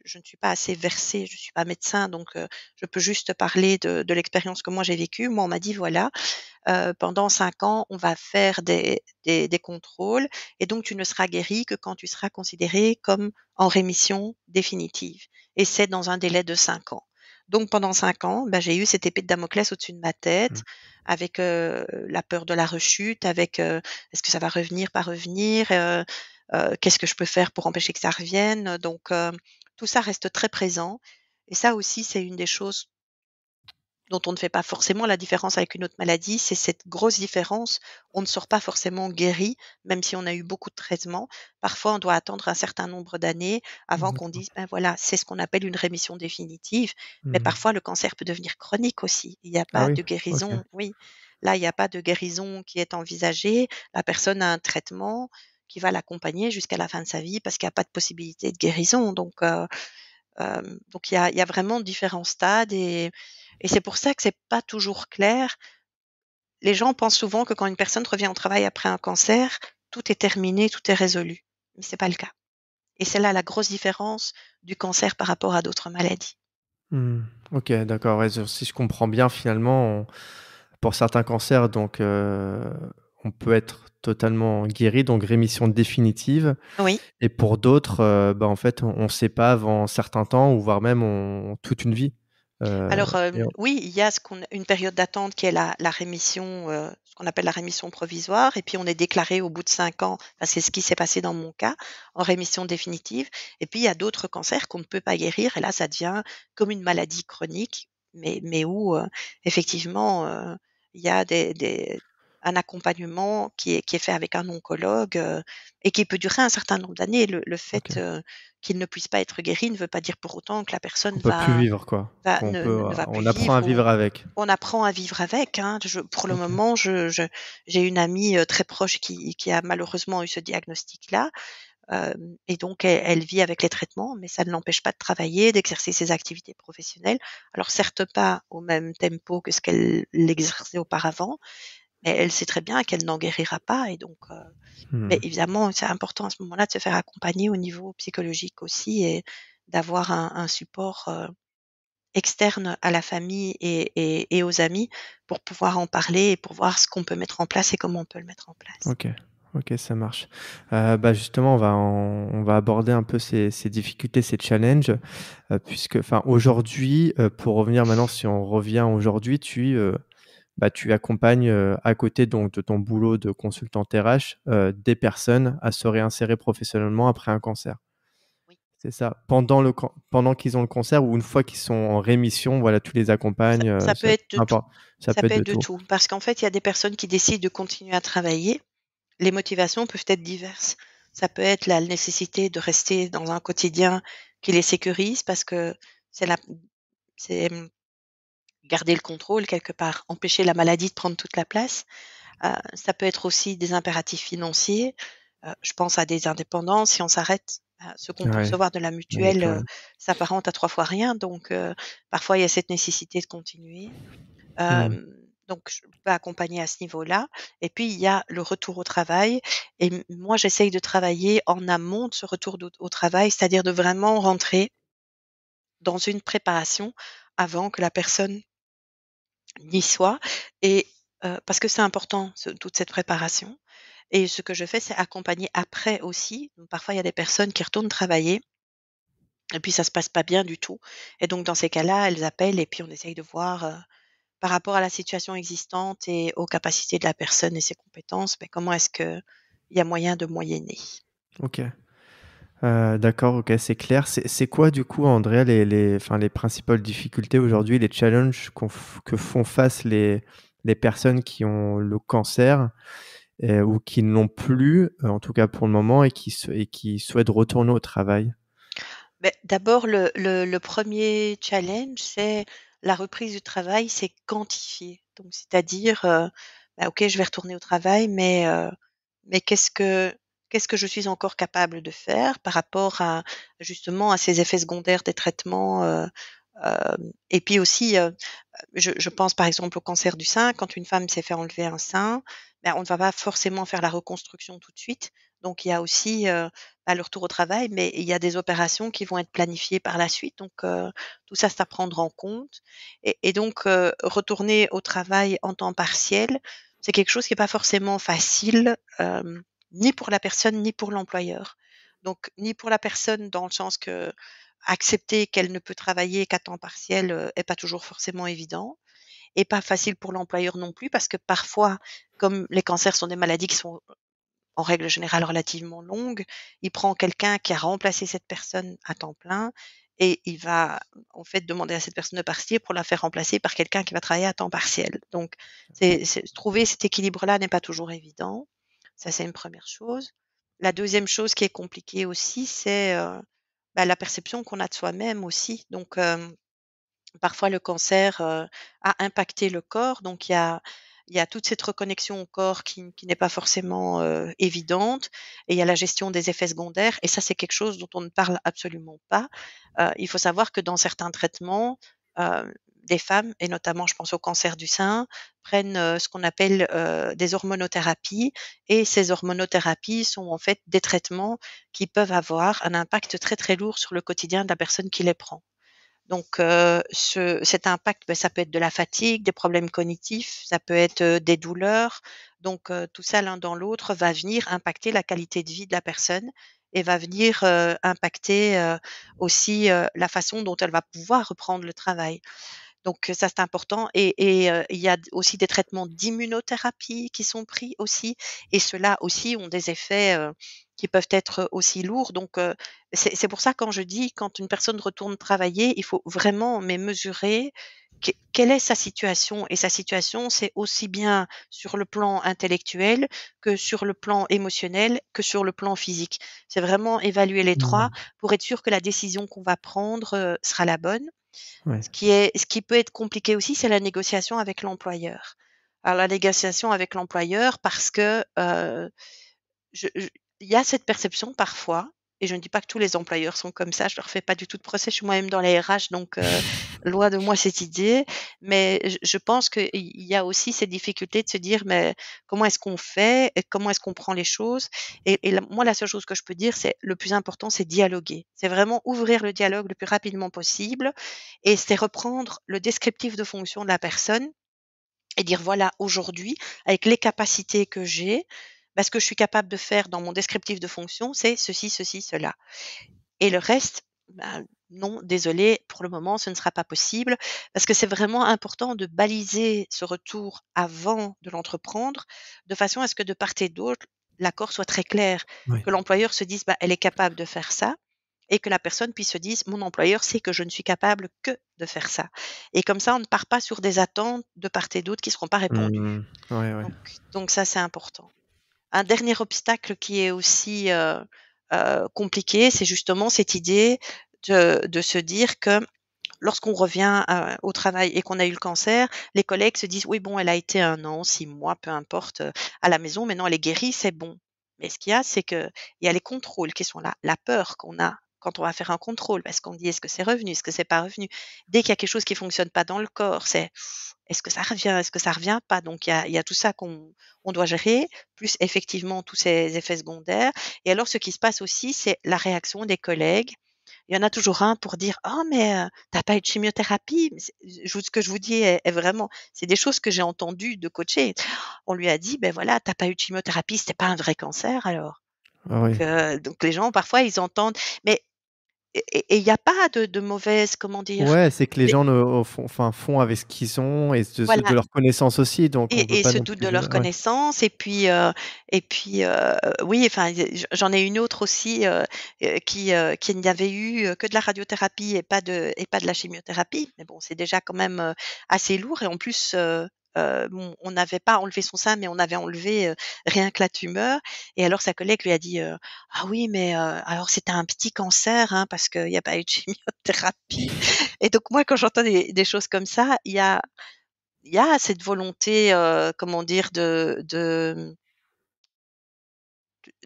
je ne suis pas assez versée, je ne suis pas médecin, donc je peux juste parler de l'expérience que moi j'ai vécue. Moi, on m'a dit: «Voilà, pendant 5 ans, on va faire des contrôles et donc tu ne seras guéri que quand tu seras considéré comme en rémission définitive et c'est dans un délai de 5 ans. Donc pendant 5 ans, bah, j'ai eu cette épée de Damoclès au-dessus de ma mmh, tête avec, la peur de la rechute, avec, est-ce que ça va revenir, pas revenir? Qu'est-ce que je peux faire pour empêcher que ça revienne? Donc, tout ça reste très présent et ça aussi, c'est une des choses dont on ne fait pas forcément la différence avec une autre maladie, c'est cette grosse différence. On ne sort pas forcément guéri, même si on a eu beaucoup de traitements. Parfois, on doit attendre un certain nombre d'années avant qu'on d'accord. dise, ben voilà, c'est ce qu'on appelle une rémission définitive. Mais Mmh. parfois, le cancer peut devenir chronique aussi. Il n'y a Ah pas oui? de OK. guérison. Oui, là, il n'y a pas de guérison qui est envisagée. La personne a un traitement qui va l'accompagner jusqu'à la fin de sa vie parce qu'il n'y a pas de possibilité de guérison. Donc il y a vraiment différents stades et c'est pour ça que c'est pas toujours clair. Les gens pensent souvent que quand une personne revient au travail après un cancer, tout est terminé, tout est résolu. Mais c'est pas le cas et c'est là la grosse différence du cancer par rapport à d'autres maladies. Mmh. OK, d'accord, ouais, si je comprends bien, finalement, pour certains cancers, donc on peut être totalement guéri, donc rémission définitive. Oui. Et pour d'autres, bah, en fait, on sait pas avant un certain temps ou voire même on toute une vie. Heu Alors, et on oui, il y a une période d'attente qui est la rémission, ce qu'on appelle la rémission provisoire et puis on est déclaré au bout de 5 ans, enfin, c'est ce qui s'est passé dans mon cas, en rémission définitive et puis il y a d'autres cancers qu'on ne peut pas guérir et là, ça devient comme une maladie chronique, mais où, effectivement, il y a un accompagnement qui est fait avec un oncologue, et qui peut durer un certain nombre d'années. Le fait, OK. qu'il ne puisse pas être guéri ne veut pas dire pour autant que la Qu'on personne peut plus vivre quoi, qu'on peut, ne va plus on apprend à vivre ou vivre avec. on apprend à vivre avec, hein. Pour le OK. moment, j'ai une amie, très proche qui a malheureusement eu ce diagnostic-là, et donc elle vit avec les traitements, mais ça ne l'empêche pas de travailler, d'exercer ses activités professionnelles. Alors certes pas au même tempo que ce qu'elle l'exerçait auparavant, mais elle sait très bien qu'elle n'en guérira pas et donc mais Mmh. évidemment, c'est important à ce moment-là de se faire accompagner au niveau psychologique aussi et d'avoir un support, externe à la famille et aux amis pour pouvoir en parler et pour voir ce qu'on peut mettre en place et comment on peut le mettre en place. OK. OK, ça marche. Bah, justement, on va aborder un peu ces difficultés, ces challenges, puisque enfin aujourd'hui, pour revenir maintenant si on revient aujourd'hui, bah, tu accompagnes, à côté donc de ton boulot de consultante RH, des personnes à se réinsérer professionnellement après un cancer. Oui. C'est ça. Pendant qu'ils ont le cancer ou une fois qu'ils sont en rémission, voilà, tu les accompagnes, Ça peut ça être de peu tout. importe, ça Ça peut être peut de être de tout. tout parce qu'en fait, il y a des personnes qui décident de continuer à travailler. Les motivations peuvent être diverses. Ça peut être la nécessité de rester dans un quotidien qui les sécurise parce que c'est la c'est, garder le contrôle quelque part, empêcher la maladie de prendre toute la place. Ça peut être aussi des impératifs financiers. Je pense à des indépendants, si on s'arrête, ce qu'on peut Ouais, recevoir de la il y a mutuelle, plus rien. s'apparente à 3 fois rien donc parfois il y a cette nécessité de continuer. Mmh. Donc je peux accompagner à ce niveau-là et puis il y a le retour au travail et moi j'essaye de travailler en amont de ce retour au travail, c'est-à-dire de vraiment rentrer dans une préparation avant que la personne n'y soit et parce que c'est important toute cette préparation et ce que je fais, c'est accompagner après aussi. Donc parfois, il y a des personnes qui retournent travailler et puis ça se passe pas bien du tout et donc dans ces cas-là, elles appellent et puis on essaye de voir, par rapport à la situation existante et aux capacités de la personne et ses compétences, ben, comment est-ce qu'il y a moyen de moyenner? OK. D'accord, OK, c'est clair. C'est quoi du coup, Andrea, les principales difficultés aujourd'hui, les challenges que font face les personnes qui ont le cancer, ou qui ne l'ont plus, en tout cas pour le moment, et qui souhaitent retourner au travail? Beh, d'abord le 1er challenge, c'est la reprise du travail, c'est quantifier. Donc c'est-à-dire, bah, OK, je vais retourner au travail, mais qu'est-ce que je suis encore capable de faire par rapport à justement à ces effets secondaires des traitements, et puis aussi, je pense par exemple au cancer du sein. Quand une femme s'est fait enlever un sein, ben, on ne va pas forcément faire la reconstruction tout de suite. Donc il y a aussi, bah, le retour au travail, mais il y a des opérations qui vont être planifiées par la suite. Donc tout ça, c'est à prendre en compte et donc retourner au travail en temps partiel, c'est quelque chose qui est pas forcément facile, ni pour la personne, ni pour l'employeur. Donc ni pour la personne dans le sens que accepter qu'elle ne peut travailler qu'à temps partiel, est pas toujours forcément évident et pas facile pour l'employeur non plus parce que parfois, comme les cancers sont des maladies qui sont en règle générale relativement longues, il prend quelqu'un qui a remplacé cette personne à temps plein et il va en fait demander à cette personne de partir pour la faire remplacer par quelqu'un qui va travailler à temps partiel. Donc c'est trouver cet équilibre-là n'est pas toujours évident. Ça, c'est une première chose. La deuxième chose qui est compliquée aussi, c'est, bah, la perception qu'on a de soi-même aussi. Donc, parfois le cancer, a impacté le corps, donc il y a toute cette reconnexion au corps qui n'est pas forcément, évidente et il y a la gestion des effets secondaires et ça, c'est quelque chose dont on ne parle absolument pas. Il faut savoir que dans certains traitements, des femmes et notamment je pense au cancer du sein, prennent, ce qu'on appelle, des hormonothérapies et ces hormonothérapies sont en fait des traitements qui peuvent avoir un impact très, très lourd sur le quotidien de la personne qui les prend. Donc, cet impact, beh, ça peut être de la fatigue, des problèmes cognitifs, ça peut être, des douleurs. Donc, tout ça l'un dans l'autre va venir impacter la qualité de vie de la personne et va venir, impacter, aussi, la façon dont elle va pouvoir reprendre le travail. Donc ça, c'est important et il y a d aussi des traitements d'immunothérapie qui sont pris aussi et ceux-là aussi ont des effets, qui peuvent être aussi lourds donc c'est pour ça quand je dis quand une personne retourne travailler, il faut vraiment mais mesurer quelle est sa situation et sa situation, c'est aussi bien sur le plan intellectuel que sur le plan émotionnel, que sur le plan physique. C'est vraiment évaluer les 3 Mmh. pour être sûr que la décision qu'on va prendre, sera la bonne. Ouais. Ce qui peut être compliqué aussi, c'est la négociation avec l'employeur. Alors la négociation avec l'employeur parce que, je il y a cette perception parfois et je ne dis pas que tous les employeurs sont comme ça, je leur fais pas du tout de procès, je suis moi-même dans les RH donc loin de moi cette idée. Mais je pense qu'il y a aussi cette difficulté de se dire: «Mais comment est-ce qu'on fait? Et comment est-ce qu'on prend les choses?» et la seule chose que je peux dire, c'est le plus important, c'est dialoguer. C'est vraiment ouvrir le dialogue le plus rapidement possible et c'est reprendre le descriptif de fonction de la personne et dire: «Voilà, aujourd'hui, avec les capacités que j'ai, bah, ce que je suis capable de faire dans mon descriptif de fonction, c'est ceci, ceci, cela et le reste, ben, non, désolé, pour le moment, ce ne sera pas possible». Parce que c'est vraiment important de baliser ce retour avant de l'entreprendre, de façon à ce que de part et d'autre, l'accord soit très clair. Ouais. Que l'employeur se dise: «Bah, elle est capable de faire ça» et que la personne puisse se dire: «Mon employeur sait que je ne suis capable que de faire ça» et comme ça, on ne part pas sur des attentes de part et d'autre qui ne seront pas répondues. Mmh. Ouais, ouais. Donc donc ça, c'est important. Un dernier obstacle qui est aussi, compliqué, c'est justement cette idée de se dire que lorsqu'on revient, au travail et qu'on a eu le cancer, les collègues se disent: «Oui, bon, elle a été 1 an, 6 mois, peu importe, à la maison, maintenant elle est guérie, c'est bon». Mais ce qu'il y a, c'est qu'il y a les contrôles qui sont là, la peur qu'on a quand on va faire un contrôle parce qu'on dit: «Est-ce que c'est revenu? Est-ce que c'est pas revenu?» Dès qu'il y a quelque chose qui fonctionne pas dans le corps, c'est: «Est-ce que ça revient? Est-ce que ça revient pas?» Donc il y a tout ça qu'on doit gérer, plus effectivement tous ces effets secondaires et alors ce qui se passe aussi, c'est la réaction des collègues. Il y en a toujours un pour dire: «Oh mais, tu pas eu de chimiothérapie?» Mais c'est ce que je vous dis est vraiment c'est des choses que j'ai entendues de coachés. On lui a dit: «Ben voilà, tu pas eu de chimiothérapie, c'était pas un vrai cancer alors». Ah Donc oui. heu, donc les gens parfois ils entendent mais et il y a pas de mauvaise, comment dire? Ouais, c'est que les Les gens ne font enfin, font avec ce qu'ils ont et de voilà. leurs connaissances aussi, donc on peut Et pas se non doutent de plus, leurs ouais. connaissances et puis, oui, enfin, j'en ai une autre aussi, qui n'avait eu, que de la radiothérapie et pas de la chimiothérapie. Mais bon, c'est déjà quand même, assez lourd et en plus, bon, on n'avait pas enlevé son sein, mais on avait enlevé, rien que la tumeur et alors sa collègue lui a dit, «Ah oui, mais, alors c'était un petit cancer, hein, parce qu'il y a pas eu de chimiothérapie» et donc moi, quand j'entends des choses comme ça, il y a cette volonté, comment dire?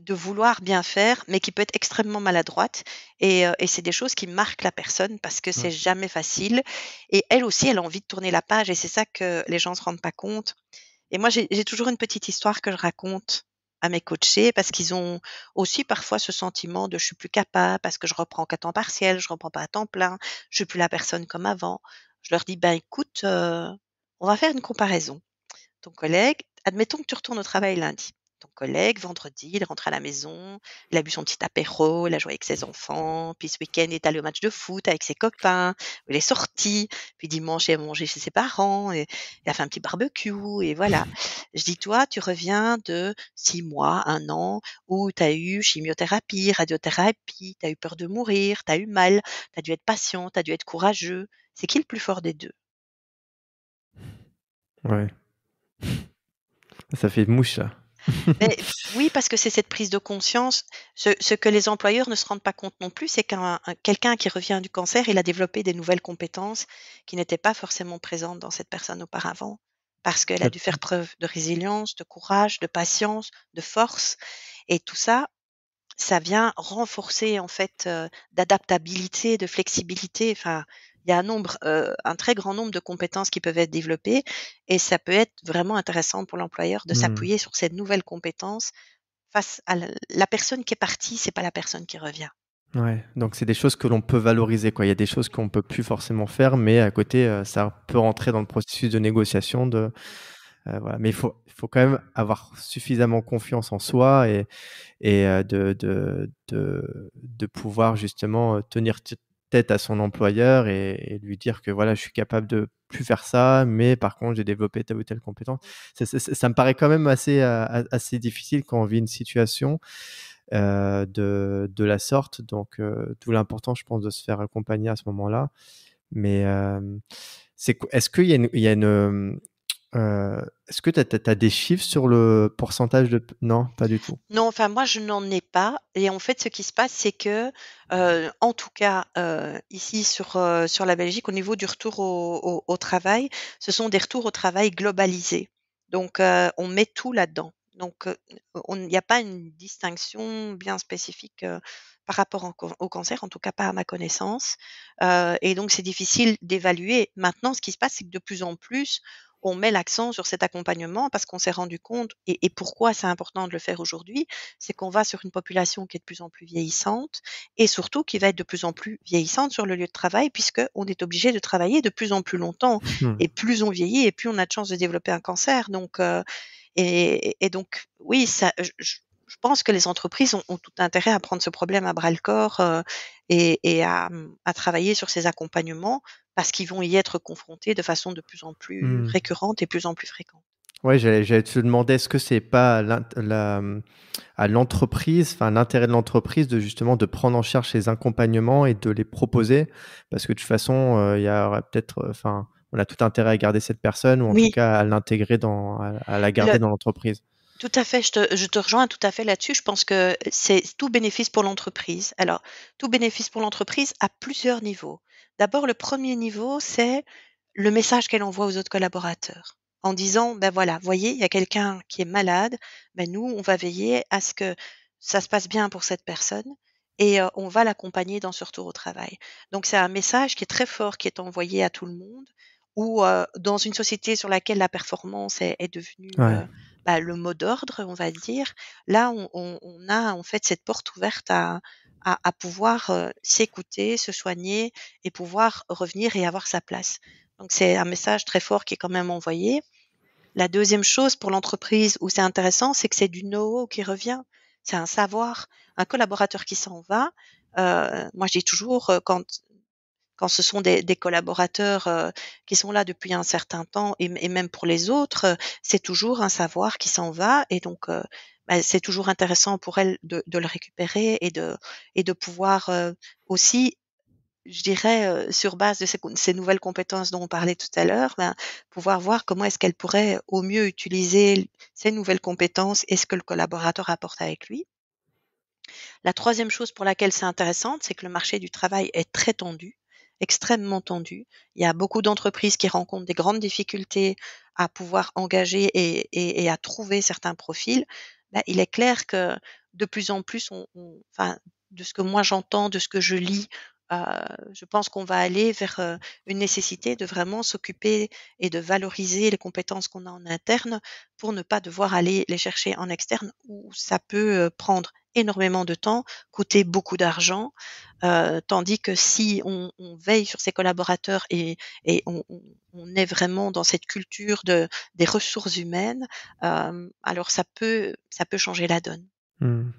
De vouloir bien faire, mais qui peut être extrêmement maladroite et c'est des choses qui marquent la personne parce que c'est Ouais. jamais facile et elle aussi, elle a envie de tourner la page et c'est ça que les gens se rendent pas compte et moi, j'ai toujours une petite histoire que je raconte à mes coachés parce qu'ils ont aussi parfois ce sentiment de: «Je suis plus capable parce que je reprends qu'à temps partiel, je reprends pas à temps plein, je suis plus la personne comme avant». Je leur dis: «Ben écoute, on va faire une comparaison. Ton collègue, admettons que tu retournes au travail lundi. Ton collègue, vendredi, il rentre à la maison, il a bu son petit apéro, il a joué avec ses enfants, puis ce week-end, il est allé au match de foot avec ses copains, il est sorti, puis dimanche, il a mangé chez ses parents, et il a fait un petit barbecue, et voilà. Je dis, toi, tu reviens de 6 mois, un an, où tu as eu chimiothérapie, radiothérapie, tu as eu peur de mourir, tu as eu mal, tu as dû être patient, tu as dû être courageux. C'est qui le plus fort des deux? Ouais. Ça fait mouche ça. Beh, oui, parce que c'est cette prise de conscience. Ce que les employeurs ne se rendent pas compte non plus, c'est qu'un quelqu'un qui revient du cancer, il a développé des nouvelles compétences qui n'étaient pas forcément présentes dans cette personne auparavant. Parce qu'elle a dû faire preuve de résilience, de courage, de patience, de force et tout ça, ça vient renforcer en fait, d'adaptabilité, de flexibilité. Enfin, il y a un très grand nombre de compétences qui peuvent être développées et ça peut être vraiment intéressant pour l'employeur de Mmh. s'appuyer sur cette nouvelle compétence face à la personne qui est partie, c'est pas la personne qui revient. Ouais, donc c'est des choses que l'on peut valoriser, quoi. Il y a des choses qu'on peut plus forcément faire, mais à côté, ça peut rentrer dans le processus de négociation de, voilà. Mais il faut quand même avoir suffisamment confiance en soi et de pouvoir justement, tenir tête à son employeur et lui dire que voilà, je suis capable de plus faire ça, mais par contre, j'ai développé telle ou telle compétence. Ça me paraît quand même assez, assez difficile quand on vit une situation, de la sorte, donc d'où l'importance, je pense, de se faire accompagner à ce moment-là. Mais est-ce qu'il y a est-ce que tu as des chiffres sur le pourcentage de non, pas du tout? Non, enfin moi je n'en ai pas et en fait ce qui se passe c'est que, en tout cas, ici sur la Belgique au niveau du retour au travail, ce sont des retours au travail globalisés. Donc, on met tout là-dedans. Donc, il n'y a pas une distinction bien spécifique, par rapport au cancer, en tout cas pas à ma connaissance, et donc c'est difficile d'évaluer. Maintenant ce qui se passe, c'est que de plus en plus, on met l'accent sur cet accompagnement parce qu'on s'est rendu compte et pourquoi c'est important de le faire aujourd'hui, c'est qu'on va sur une population qui est de plus en plus vieillissante et surtout qui va être de plus en plus vieillissante sur le lieu de travail puisqu'on est obligé de travailler de plus en plus longtemps Mmh. et plus on vieillit et plus on a de chances de développer un cancer donc et donc oui, ça je pense que les entreprises ont tout intérêt à prendre ce problème à bras-le-corps, et à travailler sur ces accompagnements parce qu'ils vont y être confrontés de façon de plus en plus Mmh. récurrente et plus en plus fréquente. Ouais, j'allais te demander, est-ce que c'est pas à l'entreprise, enfin, l'intérêt de l'entreprise de justement de prendre en charge ces accompagnements et de les proposer? Parce que de toute façon, il y aura peut-être, enfin, on a tout intérêt à garder cette personne ou en tout Oui, cas à l'intégrer à la le garder dans l'entreprise. tout à fait, je te rejoins tout à fait là-dessus. Je pense que c'est tout bénéfice pour l'entreprise. Alors, tout bénéfice pour l'entreprise à plusieurs niveaux. D'abord, le premier niveau, c'est le message qu'elle envoie aux autres collaborateurs en disant: «Ben voilà, voyez, il y a quelqu'un qui est malade, ben nous, on va veiller à ce que ça se passe bien pour cette personne et on va l'accompagner dans ce retour au travail». Donc c'est un message qui est très fort, qui est envoyé à tout le monde ou dans une société sur laquelle la performance est devenue, Ouais. le mot d'ordre, on va dire. Là, on a en fait cette porte ouverte à pouvoir, s'écouter, se soigner et pouvoir revenir et avoir sa place. Donc c'est un message très fort qui est quand même envoyé. La deuxième chose pour l'entreprise où c'est intéressant, c'est que c'est du know-how qui revient. C'est un savoir. Un collaborateur qui s'en va, Moi, je dis toujours, quand ce sont des collaborateurs qui sont là depuis un certain temps et même pour les autres, c'est toujours un savoir qui s'en va et donc bah, c'est toujours intéressant pour elles de le récupérer et de pouvoir aussi, je dirais, sur base de ces nouvelles compétences dont on parlait tout à l'heure, ben, pouvoir voir comment est-ce qu'elles pourraient au mieux utiliser ces nouvelles compétences et ce que le collaborateur apporte avec lui. La troisième chose pour laquelle c'est intéressant, c'est que le marché du travail est très tendu, extrêmement tendu. Il y a beaucoup d'entreprises qui rencontrent des grandes difficultés à pouvoir engager et à trouver certains profils. Bah, il est clair que de plus en plus, enfin, de ce que moi j'entends, de ce que je lis, je pense qu'on va aller vers une nécessité de vraiment s'occuper et de valoriser les compétences qu'on a en interne pour ne pas devoir aller les chercher en externe où ça peut prendre énormément de temps, coûter beaucoup d'argent, tandis que si on veille sur ses collaborateurs et on est vraiment dans cette culture des ressources humaines, alors ça peut changer la donne. Mmh.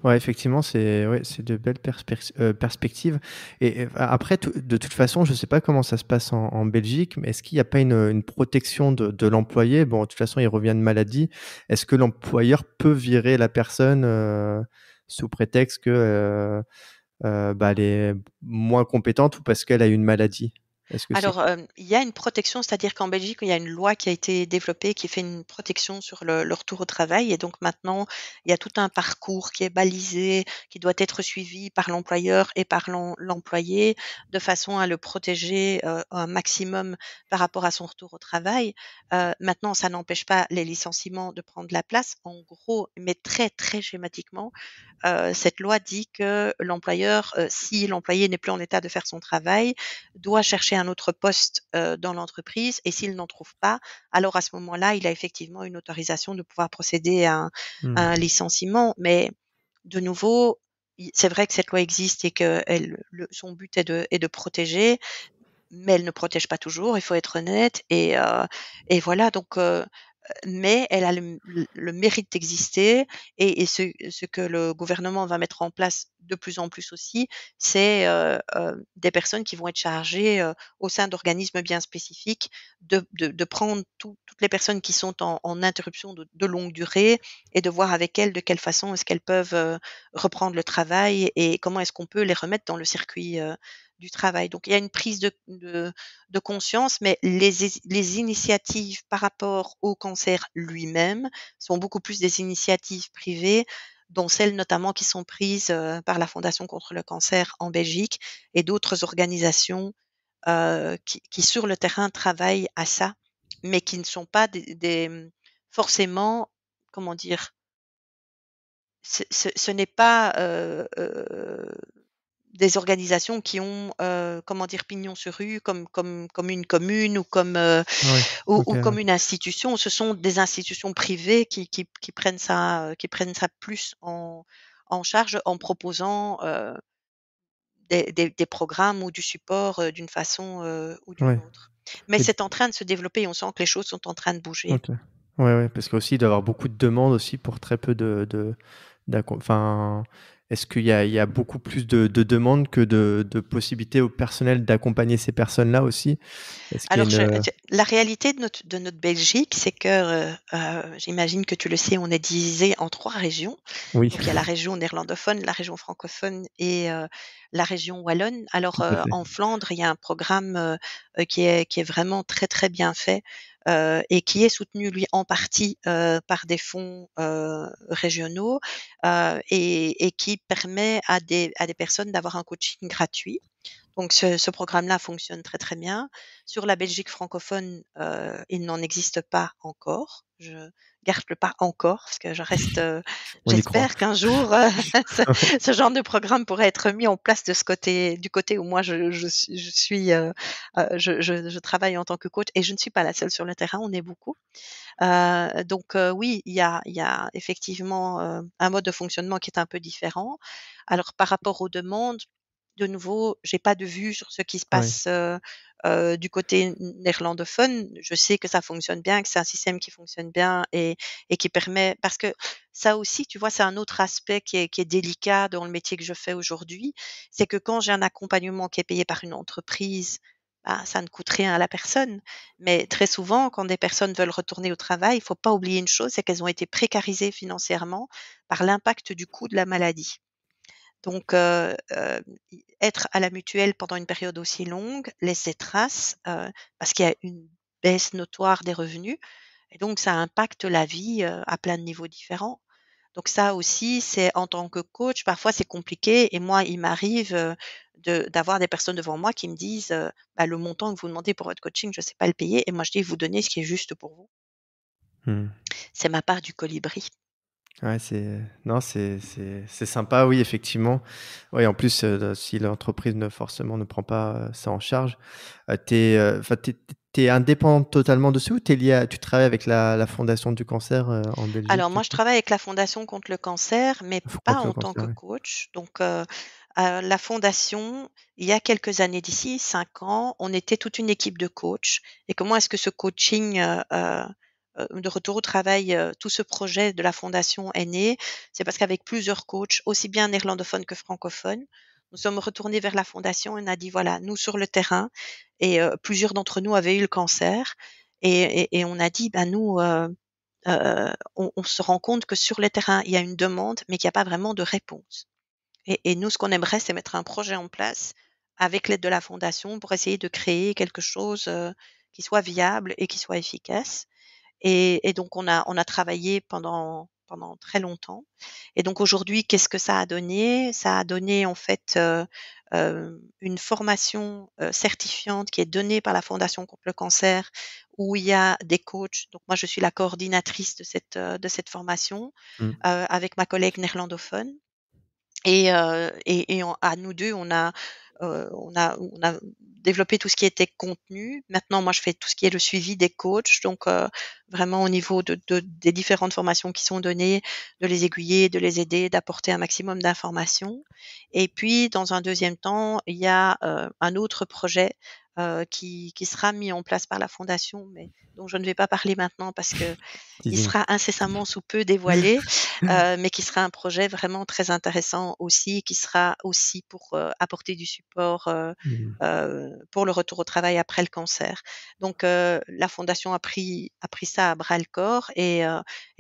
Ouais, effectivement, c'est ouais, c'est de belles perspectives et après de toute façon, je ne sais pas comment ça se passe en Belgique, mais est-ce qu'il n'y a pas une protection de l'employé? Bon, de toute façon, il revient de maladie. Est-ce que l'employeur peut virer la personne, sous prétexte que, bah, elle est moins compétente ou parce qu'elle a une maladie? Est-ce que c'est Alors, il y a une protection, c'est-à-dire qu'en Belgique, il y a une loi qui a été développée qui fait une protection sur le retour au travail et donc maintenant, il y a tout un parcours qui est balisé, qui doit être suivi par l'employeur et par l'employé, de façon à le protéger, un maximum par rapport à son retour au travail. Maintenant, ça n'empêche pas les licenciements de prendre la place. En gros, mais très, très schématiquement, cette loi dit que l'employeur, si l'employé n'est plus en état de faire son travail, doit chercher un autre poste, dans l'entreprise et s'il n'en trouve pas, alors à ce moment-là, il a effectivement une autorisation de pouvoir procéder à un mmh, licenciement. Mais de nouveau, c'est vrai que cette loi existe et que son but est de protéger, mais elle ne protège pas toujours, il faut être honnête et voilà donc mais elle a le mérite d'exister et ce que le gouvernement va mettre en place de plus en plus aussi, c'est, des personnes qui vont être chargées, au sein d'organismes bien spécifiques de prendre toutes les personnes qui sont en interruption de longue durée et de voir avec elles de quelle façon est-ce qu'elles peuvent, reprendre le travail et comment est-ce qu'on peut les remettre dans le circuit, du travail. Donc il y a une prise de conscience, mais les initiatives par rapport au cancer lui-même sont beaucoup plus des initiatives privées, dont celles notamment qui sont prises, par la Fondation contre le cancer en Belgique et d'autres organisations, qui sur le terrain travaillent à ça, mais qui ne sont pas forcément, comment dire? Ce n'est pas, des organisations qui ont, comment dire? Pignon sur rue comme une commune ou ouais, OK, ou ouais. comme une institution. Ce sont des institutions privées qui prennent ça plus en charge en proposant, des programmes ou du support, d'une façon, ou d'une Ouais. autre. Mais Et c'est en train de se développer et on sent que les choses sont en train de bouger. OK. Ouais, ouais, parce qu'aussi il doit y avoir beaucoup de demandes aussi pour très peu enfin, est-ce qu'il y a beaucoup plus de demandes que de possibilités au personnel d'accompagner ces personnes-là aussi? Est-ce qu'il y a Alors une, la réalité de notre Belgique, c'est que, j'imagine que tu le sais, on est divisé en 3 régions. oui, Donc il y a la région néerlandophone, la région francophone et la région wallonne. Alors, tout à fait. en Flandre, il y a un programme, qui est vraiment très, très bien fait, et qui est soutenu, lui, en partie, par des fonds, régionaux, et qui permet à des personnes d'avoir un coaching gratuit. Donc ce programme-là fonctionne très, très bien. Sur la Belgique francophone, il n'en existe pas encore. Je garde le pas encore parce que On y croit. j'espère qu'un jour, ce ce genre de programme pourrait être mis en place du côté où moi je suis, je travaille en tant que coach et je ne suis pas la seule sur le terrain, on est beaucoup. Donc oui, il y a effectivement, un mode de fonctionnement qui est un peu différent. Alors par rapport aux demandes, de nouveau, j'ai pas de vue sur ce qui se Ouais. passe, Du côté néerlandophone, je sais que ça fonctionne bien, que c'est un système qui fonctionne bien et qui permet parce que ça aussi, tu vois, c'est un autre aspect qui est délicat dans le métier que je fais aujourd'hui. C'est que quand j'ai un accompagnement qui est payé par une entreprise, bah, ça ne coûte rien à la personne. Mais très souvent, quand des personnes veulent retourner au travail, il faut pas oublier une chose, c'est qu'elles ont été précarisées financièrement par l'impact du coût de la maladie. Donc, être à la mutuelle pendant une période aussi longue laisse des traces, parce qu'il y a une baisse notoire des revenus et donc ça impacte la vie, à plein de niveaux différents. Donc ça aussi, c'est en tant que coach, parfois c'est compliqué et moi, il m'arrive, d'avoir des personnes devant moi qui me disent, «Bah, le montant que vous demandez pour votre coaching, je ne sais pas le payer» et moi je dis: «Vous donnez ce qui est juste pour vous». Mmh. C'est ma part du colibri. Ouais, non, c'est sympa, oui, effectivement. Oui, en plus, si l'entreprise ne forcément ne prend pas, ça en charge, tu es, enfin, tu es indépendante totalement dessus ou tu travailles avec la fondation du cancer, en Belgique, Alors du moi, je coup? travaille avec la Fondation contre le cancer, mais pas Contre le en tant cancer, que oui. coach. Donc, la fondation, il y a quelques années d'ici, 5 ans, on était toute une équipe de coachs et comment est-ce que ce coaching, de retour au travail, tout ce projet de la fondation est né? C'est parce qu'avec plusieurs coachs, aussi bien néerlandophones que francophones, nous sommes retournés vers la fondation et on a dit: «Voilà, nous sur le terrain» et plusieurs d'entre nous avaient eu le cancer et on a dit: «Bah, nous, on se rend compte que sur le terrain, il y a une demande, mais qu'il y a pas vraiment de réponse. Et nous, ce qu'on aimerait, c'est mettre un projet en place avec l'aide de la fondation pour essayer de créer quelque chose, qui soit viable et qui soit efficace. Et donc on a travaillé pendant très longtemps et donc aujourd'hui, qu'est-ce que ça a donné? Ça a donné en fait, une formation, certifiante qui est donnée par la Fondation contre le cancer, où il y a des coachs. Donc moi, je suis la coordinatrice de cette formation, Mmh. avec ma collègue néerlandophone et à nous 2, on a développé tout ce qui était contenu. Maintenant, moi, je fais tout ce qui est le suivi des coachs, donc vraiment au niveau des différentes formations qui sont données, de les aiguiller, de les aider, d'apporter un maximum d'informations. Et puis, dans un deuxième temps, il y a, un autre projet, qui sera mis en place par la fondation, mais dont je ne vais pas parler maintenant parce que il Teasing. sera incessamment sous peu dévoilé, mais qui sera un projet vraiment très intéressant aussi, qui sera aussi pour, apporter du support, Mmh. pour le retour au travail après le cancer. Donc la fondation a pris ça à bras le corps et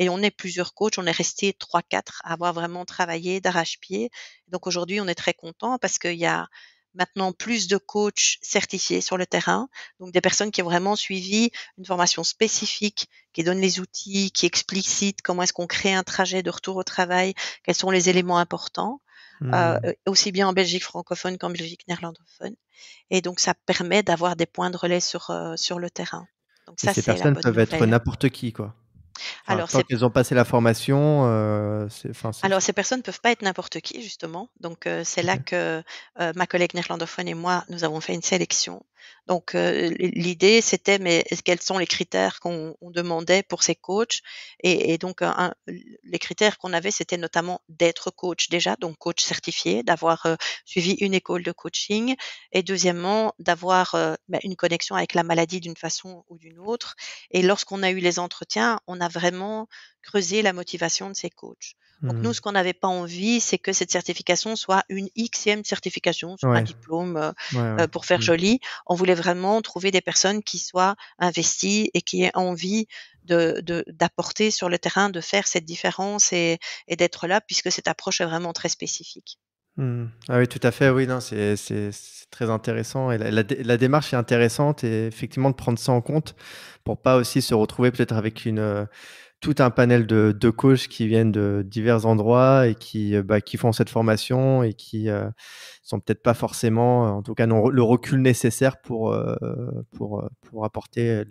on est plusieurs coachs, on est restés 3-4 à avoir vraiment travaillé d'arrache-pied. Donc aujourd'hui, on est très contents parce qu'il y a maintenant plus de coachs certifiés sur le terrain, donc des personnes qui ont vraiment suivi une formation spécifique qui donne les outils, qui explicite comment est-ce qu'on crée un trajet de retour au travail, quels sont les éléments importants, Mmh. aussi bien en Belgique francophone qu'en Belgique néerlandophone et donc ça permet d'avoir des points de relais sur le terrain. Donc Et ça, ces c'est la personnes bonne peuvent être nouvelle. n'importe qui, quoi? Enfin, Alors tant c'est qu'elles ont passé la formation, c'est Alors ces personnes peuvent pas être n'importe qui justement, donc c'est là OK. que, ma collègue néerlandophone et moi, nous avons fait une sélection. Donc l'idée c'était mais quels sont les critères qu'on demandait pour ces coachs et donc les critères qu'on avait, c'était notamment d'être coach déjà, donc coach certifié, d'avoir, suivi une école de coaching et deuxièmement d'avoir, une connexion avec la maladie d'une façon ou d'une autre et lorsqu'on a eu les entretiens, on a vraiment creusé la motivation de ces coachs. Donc nous, Mmh. ce qu'on n'avait pas envie, c'est que cette certification soit une Xème certification sur un Ouais, diplôme, ouais, ouais. pour faire Mmh. joli. On voulait vraiment trouver des personnes qui soient investies et qui aient envie d'apporter sur le terrain, de faire cette différence et d'être là puisque cette approche est vraiment très spécifique. Mmh. Ah oui, tout à fait, oui, non, c'est très intéressant et la démarche est intéressante et effectivement de prendre ça en compte pour pas aussi se retrouver peut-être avec tout un panel de coachs qui viennent de divers endroits et qui font cette formation et qui, sont peut-être pas forcément, en tout cas n'ont le recul nécessaire pour apporter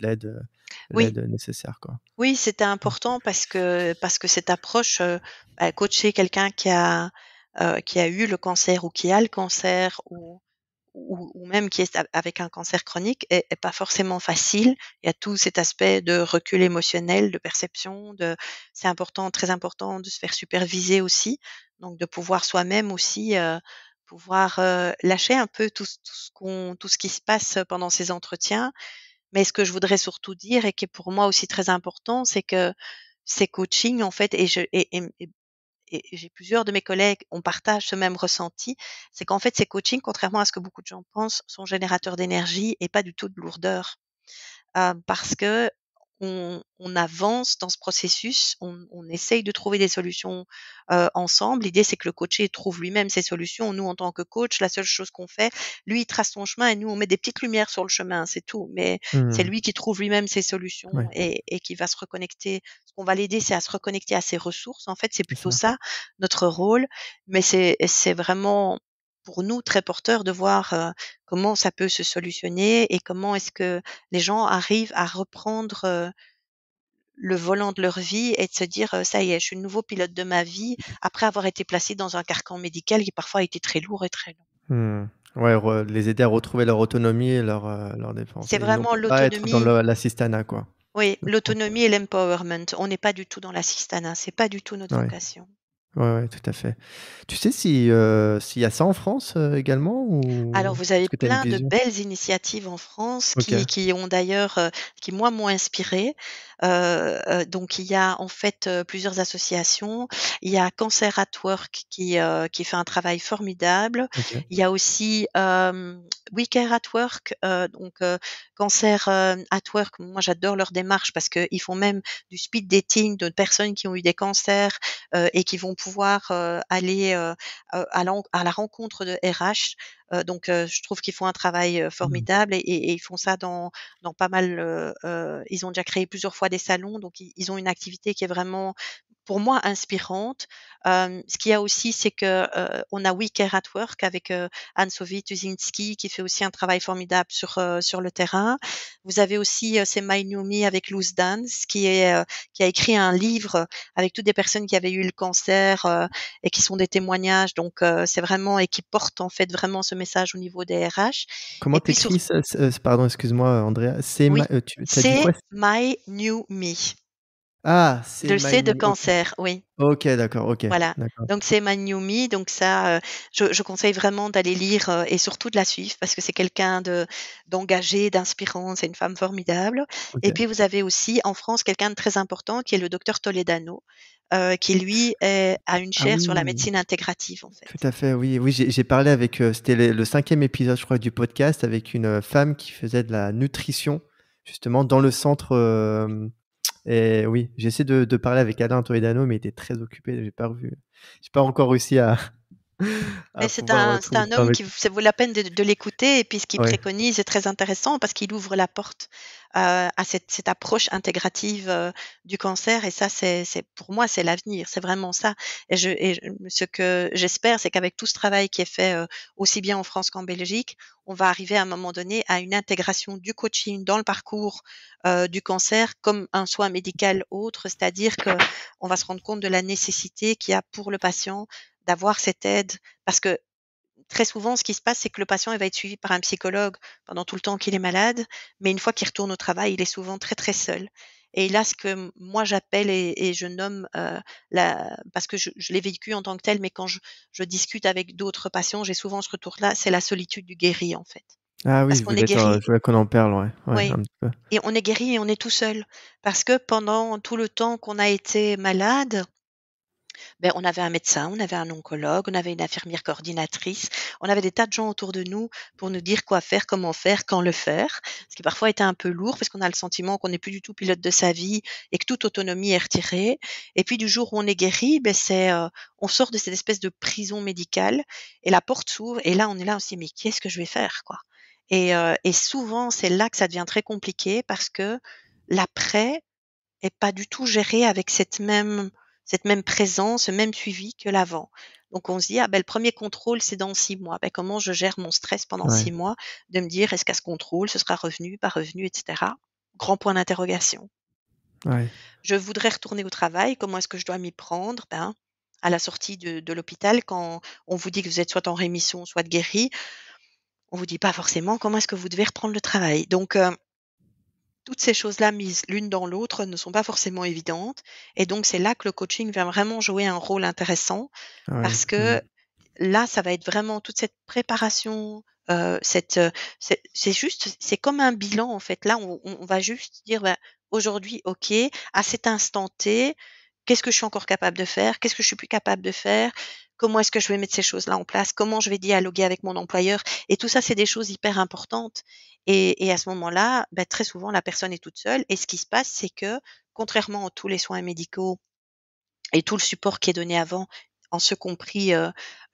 Oui, l'aide nécessaire, quoi. oui, c'était important parce que cette approche, coacher quelqu'un qui a eu le cancer ou qui a le cancer ou même qui est avec un cancer chronique est pas forcément facile. Il y a tout cet aspect de recul émotionnel, de perception, c'est important, très important de se faire superviser aussi, donc de pouvoir soi-même aussi, pouvoir lâcher un peu tout ce qui se passe pendant ces entretiens. Mais ce que je voudrais surtout dire et qui est pour moi aussi très important, c'est que ces coachings, en fait, et j'ai plusieurs de mes collègues, on partage ce même ressenti, c'est qu'en fait, ces coachings, contrairement à ce que beaucoup de gens pensent, sont générateurs d'énergie et pas du tout de lourdeur. Parce que on avance dans ce processus, on essaye de trouver des solutions, ensemble. L'idée, c'est que le coaché trouve lui-même ses solutions. Nous, en tant que coach, la seule chose qu'on fait, lui, il trace son chemin et nous, on met des petites lumières sur le chemin, c'est tout. Mais c'est Mmh. lui qui trouve lui-même ses solutions Ouais, et qui va se reconnecter. Ce qu'on va l'aider, c'est à se reconnecter à ses ressources. En fait, c'est c'est plutôt ça. ça, notre rôle. Mais c'est vraiment pour nous très porteur de voir, comment ça peut se solutionner et comment est-ce que les gens arrivent à reprendre, le volant de leur vie et de se dire, «Ça y est, je suis le nouveau pilote de ma vie», après avoir été placé dans un carcan médical qui parfois a été très lourd et très long. Mmh. Ouais, les aider à retrouver leur autonomie et leur défense C'est et non vraiment pas être dans l'autonomie, l'assistanat, quoi. oui, Le contrôle. l'autonomie et l'empowerment. On n'est pas du tout dans l'assistanat, c'est pas du tout notre Ouais. vocation. Ouais, ouais, tout à fait. Tu sais s'il y a ça en France, également Alors ou vous avez est-ce que tu as une plein de vision? belles initiatives en France OK, qui ont d'ailleurs, qui moi m'ont inspirée. Donc il y a en fait, plusieurs associations. Il y a Cancer at Work qui fait un travail formidable. OK. Il y a aussi, We Care at Work, Cancer, at Work, moi j'adore leur démarche parce qu'ils font même du speed dating de personnes qui ont eu des cancers, et qui vont pouvoir, aller, à la rencontre de RH. Je trouve qu'ils font un travail, Mmh. formidable et ils font ça dans pas mal, ils ont déjà créé plusieurs fois des salons, donc ils ont une activité qui est vraiment, pour moi, inspirante. Ce qu'il y a aussi, c'est que, on a We Care at Work avec, Anne-Sophie Tuzinski qui fait aussi un travail formidable sur le terrain. Vous avez aussi, C'est My New Me avec Loose Dance qui a écrit un livre avec toutes des personnes qui avaient eu le cancer, et qui sont des témoignages, c'est vraiment et qui portent en fait vraiment ce message au niveau des RH Comment et tu puis sur écris ça? Pardon, excuse-moi, Andrea. C'est oui, ma tu as dit c'est quoi? My New Me, Ah, c'est de My C de New OK. cancer, oui. OK, d'accord, OK, Voilà, d'accord. donc c'est Manioumi, donc ça, je conseille vraiment d'aller lire, et surtout de la suivre parce que c'est quelqu'un d'engagé, d'inspirant, c'est une femme formidable et OK. puis vous avez aussi en France quelqu'un de très important qui est le docteur Toledano, qui lui a une Ah chaire sur la oui, médecine intégrative en tout fait. à fait, oui, oui, j'ai parlé avec, c'était le 5e épisode, je crois, du podcast avec une, femme qui faisait de la nutrition, justement dans le centre, et oui, j'ai essayé de parler avec Alain Toledano, mais il était très occupé, j'ai pas encore réussi à Mais à pouvoir, c'est trouver du un temps homme avec qui lui. ça vaut la peine de l'écouter et puis ce qu'il Ouais, préconise est très intéressant parce qu'il ouvre la porte, à cette approche intégrative, du cancer et ça c'est pour moi, c'est l'avenir, c'est vraiment ça ce que j'espère, c'est qu'avec tout ce travail qui est fait, aussi bien en France qu'en Belgique, on va arriver à un moment donné à une intégration du coaching dans le parcours, du cancer comme un soin médical autre. C'est-à-dire qu'on va se rendre compte de la nécessité qu'il y a pour le patient d'avoir cette aide parce que très souvent, ce qui se passe, c'est que le patient, il va être suivi par un psychologue pendant tout le temps qu'il est malade, mais une fois qu'il retourne au travail, il est souvent très, très seul. Et là, ce que moi j'appelle et je nomme, la parce que je l'ai vécu en tant que tel, mais quand je discute avec d'autres patients, j'ai souvent ce retour-là, c'est la solitude du guéri, en fait. ah oui, Parce qu'on est guéri, je voulais qu'on en parle, ouais, ouais, oui, un petit peu. et on est guéri et on est tout seul. Parce que pendant tout le temps qu'on a été malade, on avait un médecin, on avait un oncologue, on avait une infirmière coordinatrice, on avait des tas de gens autour de nous pour nous dire quoi faire, comment faire, quand le faire. Ce qui parfois était un peu lourd parce qu'on a le sentiment qu'on n'est plus du tout pilote de sa vie et que toute autonomie est retirée. Et puis du jour où on est guéri, on sort de cette espèce de prison médicale et la porte s'ouvre et là on est là, on se dit: «Mais qu'est-ce que je vais faire, quoi?» Et souvent c'est là que ça devient très compliqué parce que l'après est pas du tout géré avec cette même présence, ce même suivi que l'avant. Donc on se dit: «Ah le premier contrôle, c'est dans 6 mois». Comment je gère mon stress pendant Ouais, 6 mois? De me dire: «Est-ce qu'à ce contrôle, ce sera revenu, pas revenu?» et cetera. Grand point d'interrogation. ouais. Je voudrais retourner au travail, comment est-ce que je dois m'y prendre? À la sortie de l'hôpital, quand on vous dit que vous êtes soit en rémission, soit guéri, on vous dit pas forcément comment est-ce que vous devez reprendre le travail. Toutes ces choses-là mises l'une dans l'autre ne sont pas forcément évidentes et donc c'est là que le coaching vient vraiment jouer un rôle intéressant Ah ouais. parce que Mmh. là, ça va être vraiment toute cette préparation, cette, c'est juste c'est comme un bilan, en fait. Là, on va juste dire: «Bah, aujourd'hui, OK, à cet instant T, qu'est-ce que je suis encore capable de faire? Qu'est-ce que je suis plus capable de faire? Comment est-ce que je vais mettre ces choses-là en place? Comment je vais dialoguer avec mon employeur?» Et tout ça, c'est des choses hyper importantes et à ce moment-là, bah, très souvent, la personne est toute seule et ce qui se passe, c'est que, contrairement à tous les soins médicaux et tout le support qui est donné avant, en ce compris,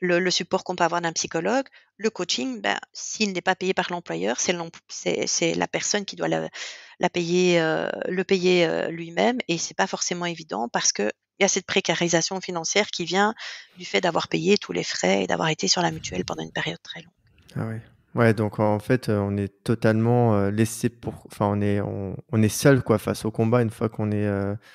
le support qu'on peut avoir d'un psychologue. Le coaching, ben, s'il n'est pas payé par l'employeur, c'est la personne qui doit la payer, le payer, lui-même et c'est pas forcément évident parce qu'il y a cette précarisation financière qui vient du fait d'avoir payé tous les frais et d'avoir été sur la mutuelle pendant une période très longue. Ah ouais. Ouais, donc en fait, on est totalement, laissé pour enfin on est seul quoi face au combat une fois qu'on est,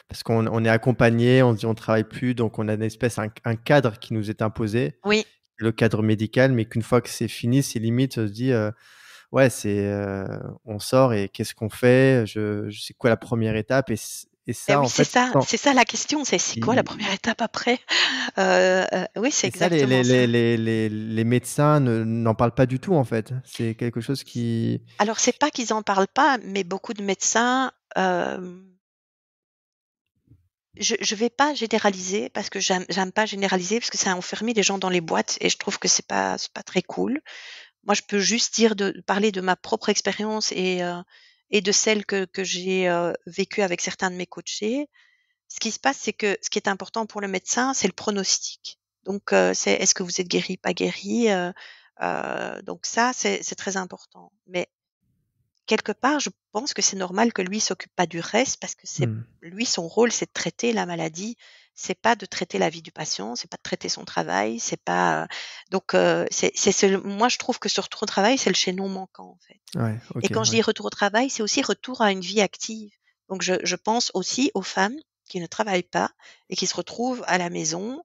parce qu'on est accompagné, on se dit: «On travaille plus», donc on a une espèce un cadre qui nous est imposé, Oui. le cadre médical, mais qu'une fois que c'est fini, c'est limite, on se dit, ouais, on sort et qu'est-ce qu'on fait? Je c'est quoi la première étape? Et Et ça oui, en fait, sans c'est ça la question, c'est quoi la i première étape après? Oui, c'est et ça exactement ça. les médecins n'en parlent pas du tout en fait. C'est quelque chose qui Alors c'est pas qu'ils en parlent pas, mais beaucoup de médecins, je vais pas généraliser parce que j'aime pas généraliser parce que ça a enfermé les gens dans les boîtes et je trouve que c'est pas très cool. Moi, je peux juste dire de parler de ma propre expérience et de celle que j'ai, vécue avec certains de mes coachés. Ce qui se passe, c'est que ce qui est important pour le médecin, c'est le pronostic. Donc, c'est est-ce que vous êtes guéri, pas guéri, donc ça, c'est très important. Mais quelque part, je pense que c'est normal que lui s'occupe pas du reste parce que c'est mmh, lui, son rôle, c'est de traiter la maladie. C'est pas de traiter la vie du patient, c'est pas de traiter son travail, c'est pas, donc moi, je trouve que ce retour au travail, c'est le chaînon manquant, en fait. ouais, Et OK, quand je ouais, dis retour au travail, c'est aussi retour à une vie active. Donc je pense aussi aux femmes qui ne travaillent pas et qui se retrouvent à la maison,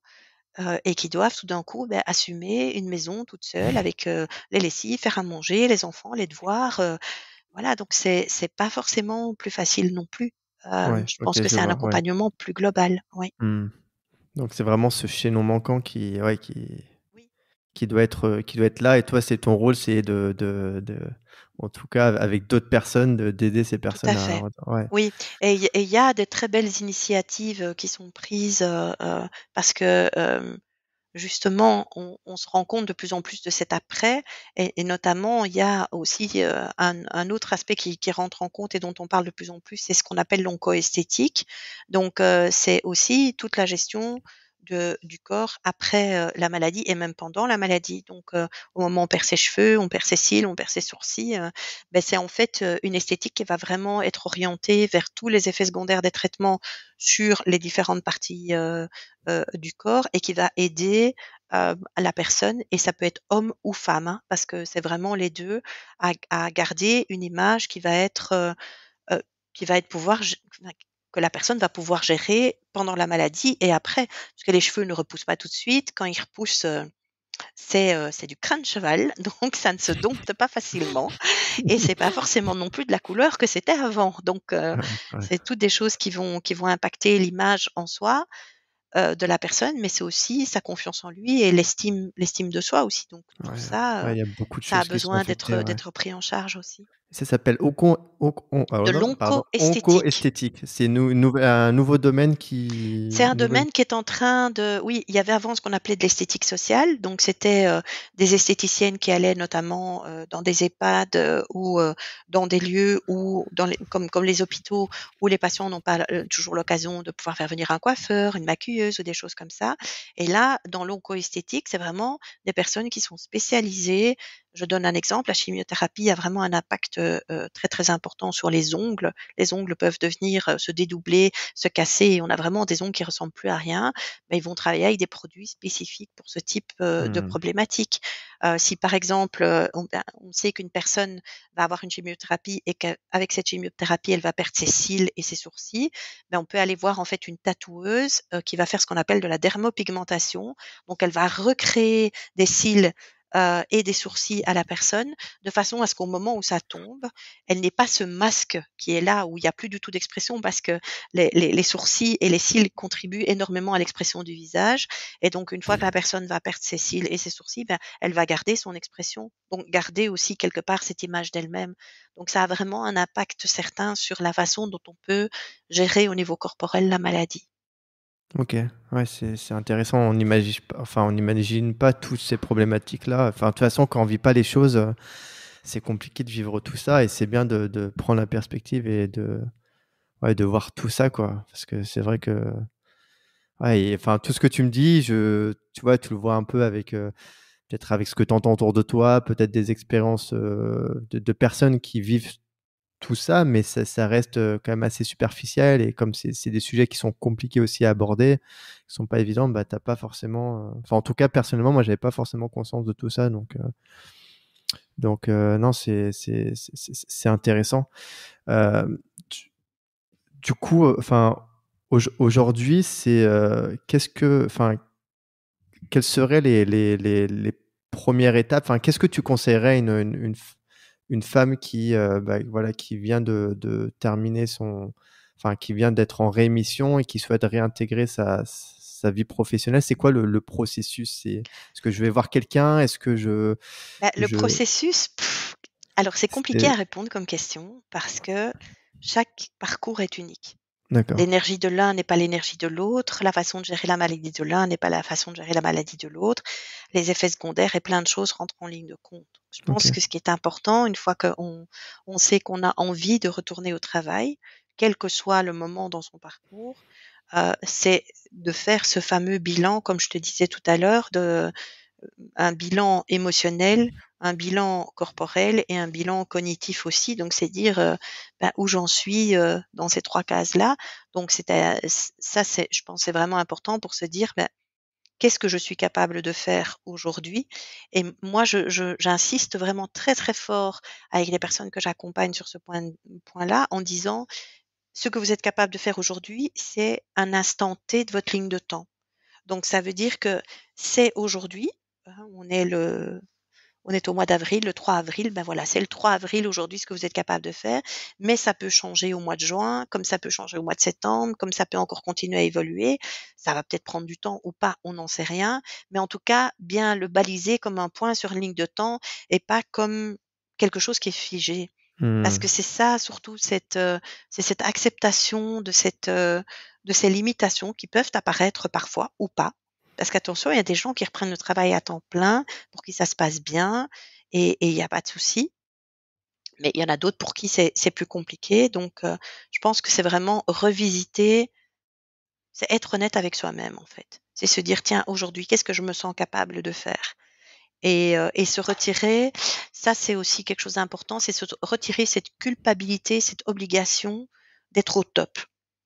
et qui doivent tout d'un coup, assumer une maison toute seule avec, les lessives, faire à manger, les enfants, les devoirs, voilà, donc c'est pas forcément plus facile non plus. ouais, Je pense OK, que je c'est un vois, ouais. accompagnement plus global, oui. Mmh. Donc c'est vraiment ce chaînon manquant Oui, qui doit être là et toi, c'est ton rôle, c'est de en tout cas avec d'autres personnes, d'aider ces tout à personnes à fait. ouais. Oui et il y a des très belles initiatives, qui sont prises, parce que, justement, on se rend compte de plus en plus de cet après et notamment il y a aussi, un autre aspect qui rentre en compte et dont on parle de plus en plus, c'est ce qu'on appelle l'oncoesthétique. Donc, c'est aussi toute la gestion du corps après, la maladie et même pendant la maladie. Donc, au moment où on perd ses cheveux, on perd ses cils, on perd ses sourcils, c'est en fait, une esthétique qui va vraiment être orientée vers tous les effets secondaires des traitements sur les différentes parties, du corps et qui va aider, la personne et ça peut être homme ou femme, hein, parce que c'est vraiment les 2 à garder une image heu, qui va être pouvoir gé enfin, que la personne va pouvoir gérer pendant la maladie et après. Parce que les cheveux ne repoussent pas tout de suite. Quand ils repoussent, c'est du crin de cheval, donc ça ne se dompte pas facilement et c'est pas forcément non plus de la couleur que c'était avant. Donc, Ouais, ouais, c'est toutes des choses qui vont impacter l'image en soi, de la personne, mais c'est aussi sa confiance en lui et l'estime de soi aussi. Donc tout ouais, ça, ouais, il y a beaucoup de ça a choses qui sont besoin affectées, d'être ouais. d'être pris en charge aussi. Ça s'appelle De non, pardon, l'oncoesthétique. onco-esthétique. C'est un nouveau domaine C'est un nouvelle domaine qui est en train de oui, il y avait avant ce qu'on appelait de l'esthétique sociale, donc c'était, des esthéticiennes qui allaient notamment, dans des EHPAD, ou, dans des lieux où dans les comme les hôpitaux où les patients n'ont pas, toujours l'occasion de pouvoir faire venir un coiffeur, une maquilleuse ou des choses comme ça et là, dans l'oncoesthétique, c'est vraiment des personnes qui sont spécialisées. Je donne un exemple, la chimiothérapie a vraiment un impact, très, très important sur les ongles. Les ongles peuvent devenir, se dédoubler, se casser et on a vraiment des ongles qui ressemblent plus à rien, ils vont travailler avec des produits spécifiques pour ce type, de mmh, problématique. Si par exemple, on sait qu'une personne va avoir une chimiothérapie et qu'avec cette chimiothérapie, elle va perdre ses cils et ses sourcils, on peut aller voir en fait une tatoueuse, qui va faire ce qu'on appelle de la dermopigmentation. Donc elle va recréer des cils, et des sourcils à la personne, de façon à ce qu'au moment où ça tombe, elle n'ait pas ce masque qui est là, où il y a plus du tout d'expression, parce que les sourcils et les cils contribuent énormément à l'expression du visage. Et donc, une fois que la personne va perdre ses cils et ses sourcils, ben, elle va garder son expression, donc garder aussi quelque part cette image d'elle-même. Donc, ça a vraiment un impact certain sur la façon dont on peut gérer au niveau corporel la maladie. OK, ouais, c'est intéressant. On n'imagine pas toutes ces problématiques-là. Enfin, de toute façon, quand on vit pas les choses, c'est compliqué de vivre tout ça et c'est bien de prendre la perspective et de voir tout ça, quoi. Parce que c'est vrai que ouais et enfin, tout ce que tu me dis, tu vois, tu le vois un peu avec, peut-être avec ce que tu entends autour de toi, peut-être des expériences, de personnes qui vivent tout ça, mais ça reste, quand même assez superficiel et comme c'est des sujets qui sont compliqués aussi à aborder, qui sont pas évidents, bah, tu pas forcément, enfin, en tout cas, personnellement, moi, j'avais pas forcément conscience de tout ça donc non, c'est intéressant. Hem, du du coup, enfin, aujourd'hui, qu'est-ce que enfin, quelles seraient les 1res étapes? Enfin, qu'est-ce que tu conseillerais à une femme qui, bah, voilà, qui vient de terminer enfin, qui vient d'être en rémission et qui souhaite réintégrer sa vie professionnelle? C'est quoi le processus? Est-ce que je vais voir quelqu'un? Est-ce que Bah, le je processus, alors c'est compliqué c'est à répondre comme question parce que chaque parcours est unique. d'accord, L'énergie de l'un n'est pas l'énergie de l'autre, la façon de gérer la maladie de l'un n'est pas la façon de gérer la maladie de l'autre. Les effets secondaires et plein de choses rentrent en ligne de compte. Je pense OK. que ce qui est important, une fois qu'on sait qu'on a envie de retourner au travail, quel que soit le moment dans son parcours, c'est de faire ce fameux bilan, comme je te disais tout à l'heure, un bilan émotionnel, un bilan corporel et un bilan cognitif aussi. Donc c'est dire, bah, où j'en suis, dans ces 3 cases-là. Donc ça, c'est je pense, c'est vraiment important pour se dire: «Bah, qu'est-ce que je suis capable de faire aujourd'hui?» Et moi, j'insiste vraiment très, très fort avec les personnes que j'accompagne sur ce point-là, en disant: «Ce que vous êtes capable de faire aujourd'hui, c'est un instant T de votre ligne de temps». Donc ça veut dire que c'est aujourd'hui, hein, on est au mois d'avril, le 3 avril, ben voilà, c'est le 3 avril aujourd'hui ce que vous êtes capable de faire, mais ça peut changer au mois de juin, comme ça peut changer au mois de septembre, comme ça peut encore continuer à évoluer. Ça va peut-être prendre du temps ou pas, on n'en sait rien, mais en tout cas, bien le baliser comme un point sur une ligne de temps et pas comme quelque chose qui est figé. Parce Mmh. que c'est ça surtout c'est cette acceptation de ces limitations qui peuvent apparaître parfois ou pas. Parce qu'attention, il y a des gens qui reprennent le travail à temps plein, pour qui ça se passe bien et il y a pas de souci. Mais il y en a d'autres pour qui c'est plus compliqué. Donc, je pense que c'est vraiment revisiter, c'est être honnête avec soi-même, en fait. C'est se dire: «Tiens, aujourd'hui, qu'est-ce que je me sens capable de faire?» Et se retirer, ça, c'est aussi quelque chose d'important, c'est se retirer cette culpabilité, cette obligation d'être au top.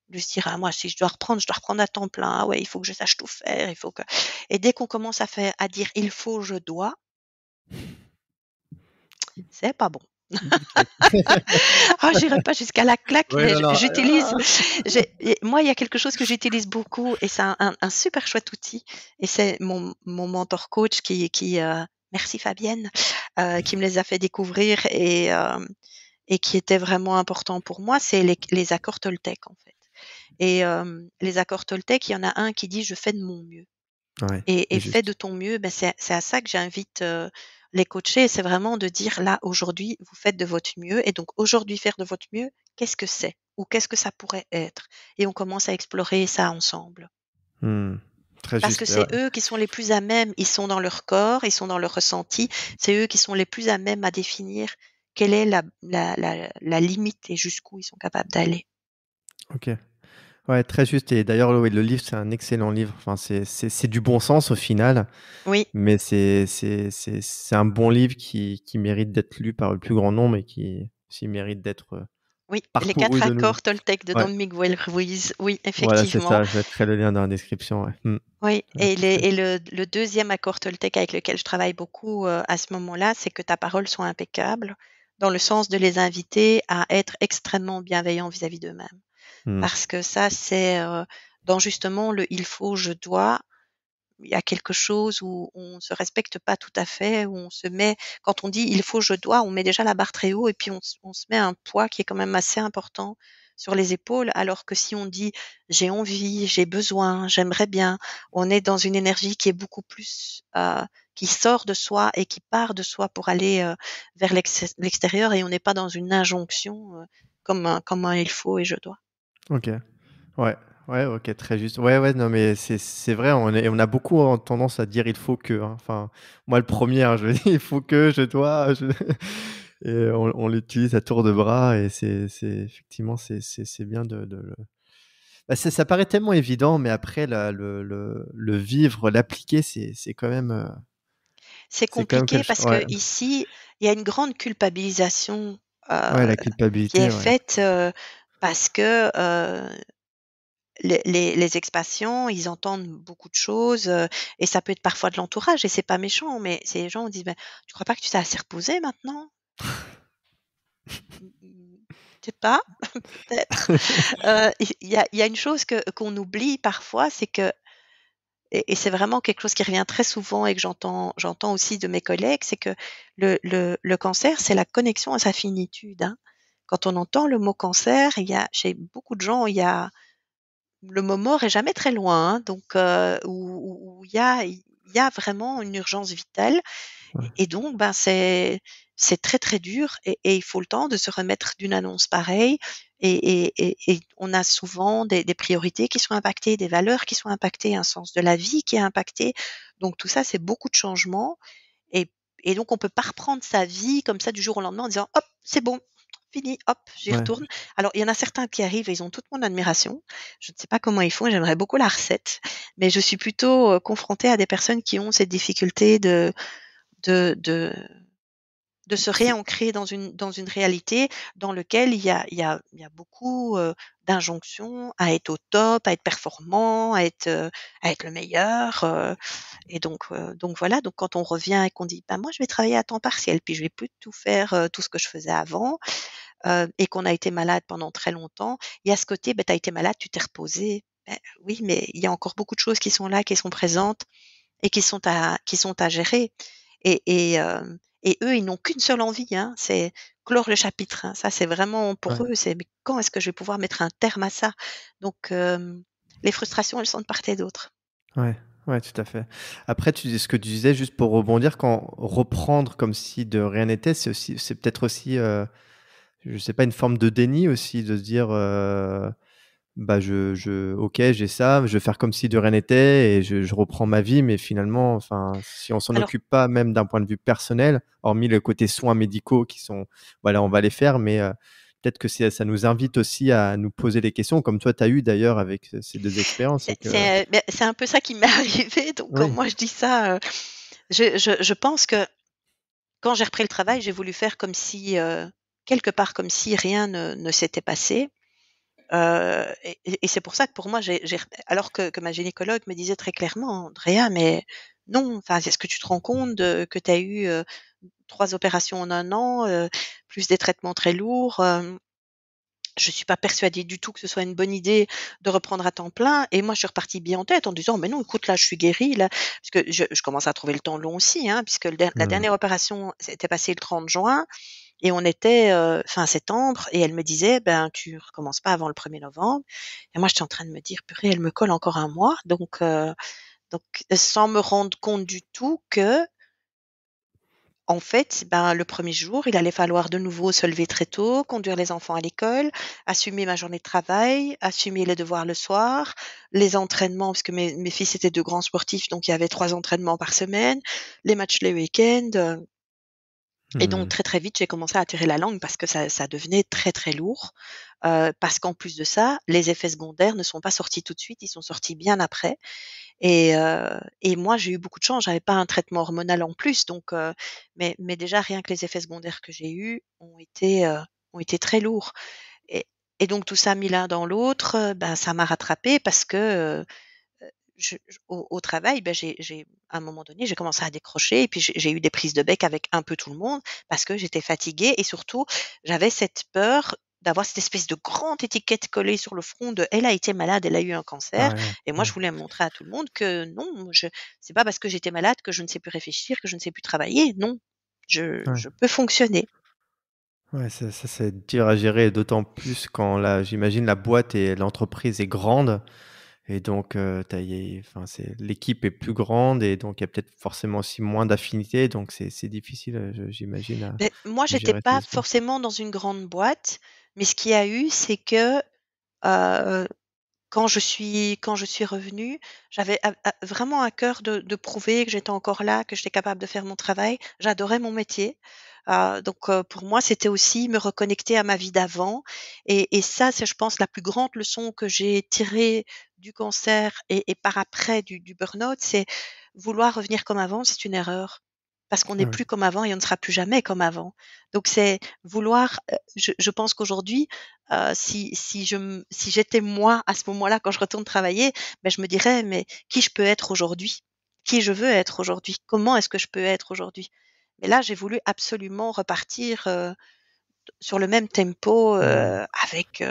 De se dire: «Ah moi, si je dois reprendre à temps plein. Ah ouais, il faut que je sache tout faire, il faut que» et dès qu'on commence à dire: «Il faut, je dois», c'est pas bon. Ah, j'irai pas jusqu'à la claque, Ouais, mais non, non, moi, il y a quelque chose que j'utilise beaucoup et c'est un super chouette outil et c'est mon mentor coach merci Fabienne, qui me les a fait découvrir et qui était vraiment important pour moi, c'est les accords Toltec, en fait. Et les accords Toltec, il y en a un qui dit: «Je fais de mon mieux». ouais, Et c'est fais de juste. ton mieux, ben, c'est à ça que j'invite, les coachés, c'est vraiment de dire: «Là, aujourd'hui, vous faites de votre mieux et donc aujourd'hui, faire de votre mieux, qu'est-ce que c'est? Ou qu'est-ce que ça pourrait être?» Et on commence à explorer ça ensemble. Mmh. Très Parce que juste, ouais. c'est eux qui sont les plus à même, ils sont dans leur corps, ils sont dans leur ressenti, c'est eux qui sont les plus à même à définir quelle est la limite et jusqu'où ils sont capables d'aller. OK. Ouais, très juste et d'ailleurs, oui, le livre, c'est un excellent livre. Enfin, c'est du bon sens au final, Oui. mais c'est un bon livre qui mérite d'être lu par le plus grand nombre et qui aussi mérite d'être, Oui, les parcouru 4 de nouveau. accords Toltec de Ouais, Don Miguel Ruiz. Oui, voilà, c'est effectivement. ça, je mettrai le lien dans la description, ouais. Mmh. Oui Ouais, très et le 2e accord Toltec avec lequel je travaille beaucoup, à ce moment-là, c'est que ta parole soit impeccable, dans le sens de les inviter à être extrêmement bienveillants vis-à-vis d'eux-mêmes. mmh. Parce que ça, c'est, dans justement le «il faut, je dois», il y a quelque chose où on se respecte pas tout à fait, où on se met, quand on dit il faut, je dois, on met déjà la barre très haut et puis on se met un poids qui est quand même assez important sur les épaules, alors que si on dit j'ai envie, j'ai besoin, j'aimerais bien, on est dans une énergie qui est beaucoup plus, qui sort de soi et qui part de soi pour aller vers l'extérieur et on n'est pas dans une injonction comme un il faut et je dois. OK. Ouais, ouais, OK, très juste. Ouais, ouais, non, mais c'est vrai, on a beaucoup tendance à dire: «Il faut que», hein. Enfin, moi le premier, hein, je dis: «Il faut que, je dois, je» et on l'utilise à tour de bras et c'est effectivement, c'est bien de le bah, ça paraît tellement évident, mais après le vivre, l'appliquer, C'est c'est quand même compliqué quelque chose. parce Ouais, que ici, il y a une grande culpabilisation, ouais, la qui est culpabilité, ouais. faite, parce que, les ex-patients, ils entendent beaucoup de choses, et ça peut être parfois de l'entourage et c'est pas méchant, mais c'est les gens disent: «Ben, tu crois pas que tu t'es assez reposé maintenant?» Peut-être pas, peut-être. Il y a une chose qu'on oublie parfois, c'est que et c'est vraiment quelque chose qui revient très souvent et que j'entends aussi de mes collègues, c'est que le cancer, c'est la connexion à sa finitude, hein. Quand on entend le mot cancer, il y a chez beaucoup de gens, il y a le mot mort est jamais très loin, hein, donc où il y a vraiment une urgence vitale Ouais, et donc ben, c'est très, très dur et il faut le temps de se remettre d'une annonce pareille et on a souvent des priorités qui sont impactées, des valeurs qui sont impactées, un sens de la vie qui est impacté. Donc tout ça, c'est beaucoup de changements et donc on peut pas reprendre sa vie comme ça du jour au lendemain en disant: «Hop, c'est bon, fini, hop, j'y ouais. retourne». Alors il y en a certains qui arrivent et ils ont toute mon admiration. Je ne sais pas comment ils font et j'aimerais beaucoup la recette, mais je suis plutôt, confrontée à des personnes qui ont cette difficulté de de de se C'est réancrer dans une réalité dans lequel il y a beaucoup, d'injonctions à être au top, à être performant, à être le meilleur, et donc voilà, donc quand on revient et qu'on dit: «Bah, moi je vais travailler à temps partiel, puis je vais plus tout faire, tout ce que je faisais avant», et qu'on a été malade pendant très longtemps, il y a ce côté: «Bah, tu as été malade, tu t'es reposé». Beh, oui, mais il y a encore beaucoup de choses qui sont là, qui sont présentes et qui sont à gérer et eux, ils n'ont qu'une seule envie, hein, c'est clore le chapitre, hein. Ça, c'est vraiment pour ouais. eux, c'est: «Mais quand est-ce que je vais pouvoir mettre un terme à ça?» Donc les frustrations, elles sont de part et d'autre. Ouais, ouais, tout à fait. Après, ce que tu disais, juste pour rebondir, quand reprendre comme si de rien n'était, c'est peut-être aussi, je sais pas, une forme de déni aussi, de se dire, bah, OK, j'ai ça, je vais faire comme si de rien n'était et je reprends ma vie, mais finalement, enfin, si on s'en Alors occupe pas, même d'un point de vue personnel, hormis le côté soins médicaux qui sont, voilà, on va les faire, mais peut-être que ça nous invite aussi à nous poser des questions, comme toi, tu as eu d'ailleurs avec ces 2 expériences, c'est c'est que c'est, beh, c'est un peu ça qui m'est arrivé, donc quand oui, moi je dis ça, je pense que quand j'ai repris le travail, j'ai voulu faire comme si, quelque part comme si rien ne s'était passé. Et c'est pour ça que pour moi, j'ai alors que ma gynécologue me disait très clairement: «Andrea, mais non, enfin, est-ce que tu te rends compte que tu as eu, 3 opérations en 1 an, plus des traitements très lourds, je suis pas persuadée du tout que ce soit une bonne idée de reprendre à temps plein» et moi, je suis repartie bien en tête en disant: «Mais non, écoute, là, je suis guérie, là». Parce que je commence à trouver le temps long aussi, hein, puisque la mmh, dernière opération s'était passée le 30 juin et on était, fin septembre et elle me disait: «Ben, tu recommences pas avant le 1er novembre» et moi, j'étais en train de me dire: «Purée, elle me colle encore un mois», donc sans me rendre compte du tout que en fait, ben, le premier jour, il allait falloir de nouveau se lever très tôt, conduire les enfants à l'école, assumer ma journée de travail, assumer les devoirs le soir, les entraînements parce que mes fils étaient 2 grands sportifs, donc il y avait 3 entraînements par semaine, les matchs les week-ends, et donc mmh, très, très vite, j'ai commencé à tirer la langue parce que ça devenait très, très lourd, parce qu'en plus de ça, les effets secondaires ne sont pas sortis tout de suite, ils sont sortis bien après et moi, j'ai eu beaucoup de chance, j'avais pas un traitement hormonal en plus donc mais déjà rien que les effets secondaires que j'ai eus ont été très lourds et donc tout ça mis l'un dans l'autre, ben, ça m'a rattrapée parce que, au travail, ben, j'ai à un moment donné, j'ai commencé à décrocher et puis j'ai eu des prises de bec avec un peu tout le monde parce que j'étais fatiguée et surtout, j'avais cette peur d'avoir cette espèce de grande étiquette collée sur le front de elle a été malade, elle a eu un cancer. Ah ouais, Et moi, je ouais, voulais montrer à tout le monde que non, c'est pas parce que j'étais malade que je ne sais plus réfléchir, que je ne sais plus travailler. Non, ouais. je peux fonctionner. Ouais, ça c'est dur à gérer, d'autant plus quand la j'imagine la boîte et l'entreprise est grande et donc tu y enfin c'est l'équipe est plus grande et donc il y a peut-être forcément aussi moins d'affinités donc c'est difficile, je j'imagine Mais moi, à j'étais gérer ces pas aspects. forcément dans une grande boîte, mais ce qu'il y a eu, c'est que, heu quand je suis revenue, j'avais vraiment à cœur de prouver que j'étais encore là, que j'étais capable de faire mon travail. J'adorais mon métier. Donc pour moi, c'était aussi me reconnecter à ma vie d'avant et ça, c'est je pense la plus grande leçon que j'ai tirée du cancer et par après du burn-out, c'est vouloir revenir comme avant, c'est une erreur. Parce qu'on n'est Ah oui, plus comme avant et on ne sera plus jamais comme avant. Donc c'est vouloir, je pense qu'aujourd'hui, si j'étais moi à ce moment-là quand je retourne travailler, ben je me dirais: «Mais qui je peux être aujourd'hui? Qui je veux être aujourd'hui? Comment est-ce que je peux être aujourd'hui?» Mais là, j'ai voulu absolument repartir, sur le même tempo, mmh. avec,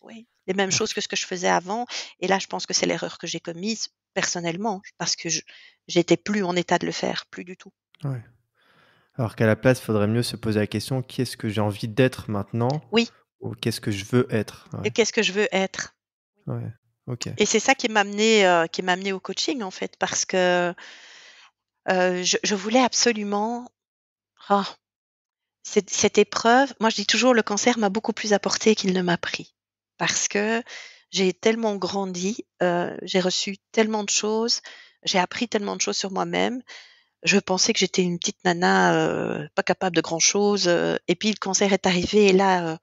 oui, les mêmes choses que ce que je faisais avant et là, je pense que c'est l'erreur que j'ai commise personnellement parce que je j'étais plus en état de le faire, plus du tout. Ouais. Alors qu'à la place, il faudrait mieux se poser la question: «Qui est-ce que j'ai envie d'être maintenant?» Oui, ou «Qu'est-ce que je veux être?» et Ouais, qu'est-ce que je veux être? ouais, OK. Et c'est ça qui m'a amenée au coaching, en fait, parce que, je voulais absolument oh, cette épreuve moi, je dis toujours: «Le cancer m'a beaucoup plus apporté qu'il ne m'a pris». Parce que j'ai tellement grandi, j'ai reçu tellement de choses, j'ai appris tellement de choses sur moi-même. Je pensais que j'étais une petite nana, pas capable de grand chose, et puis le cancer est arrivé et là,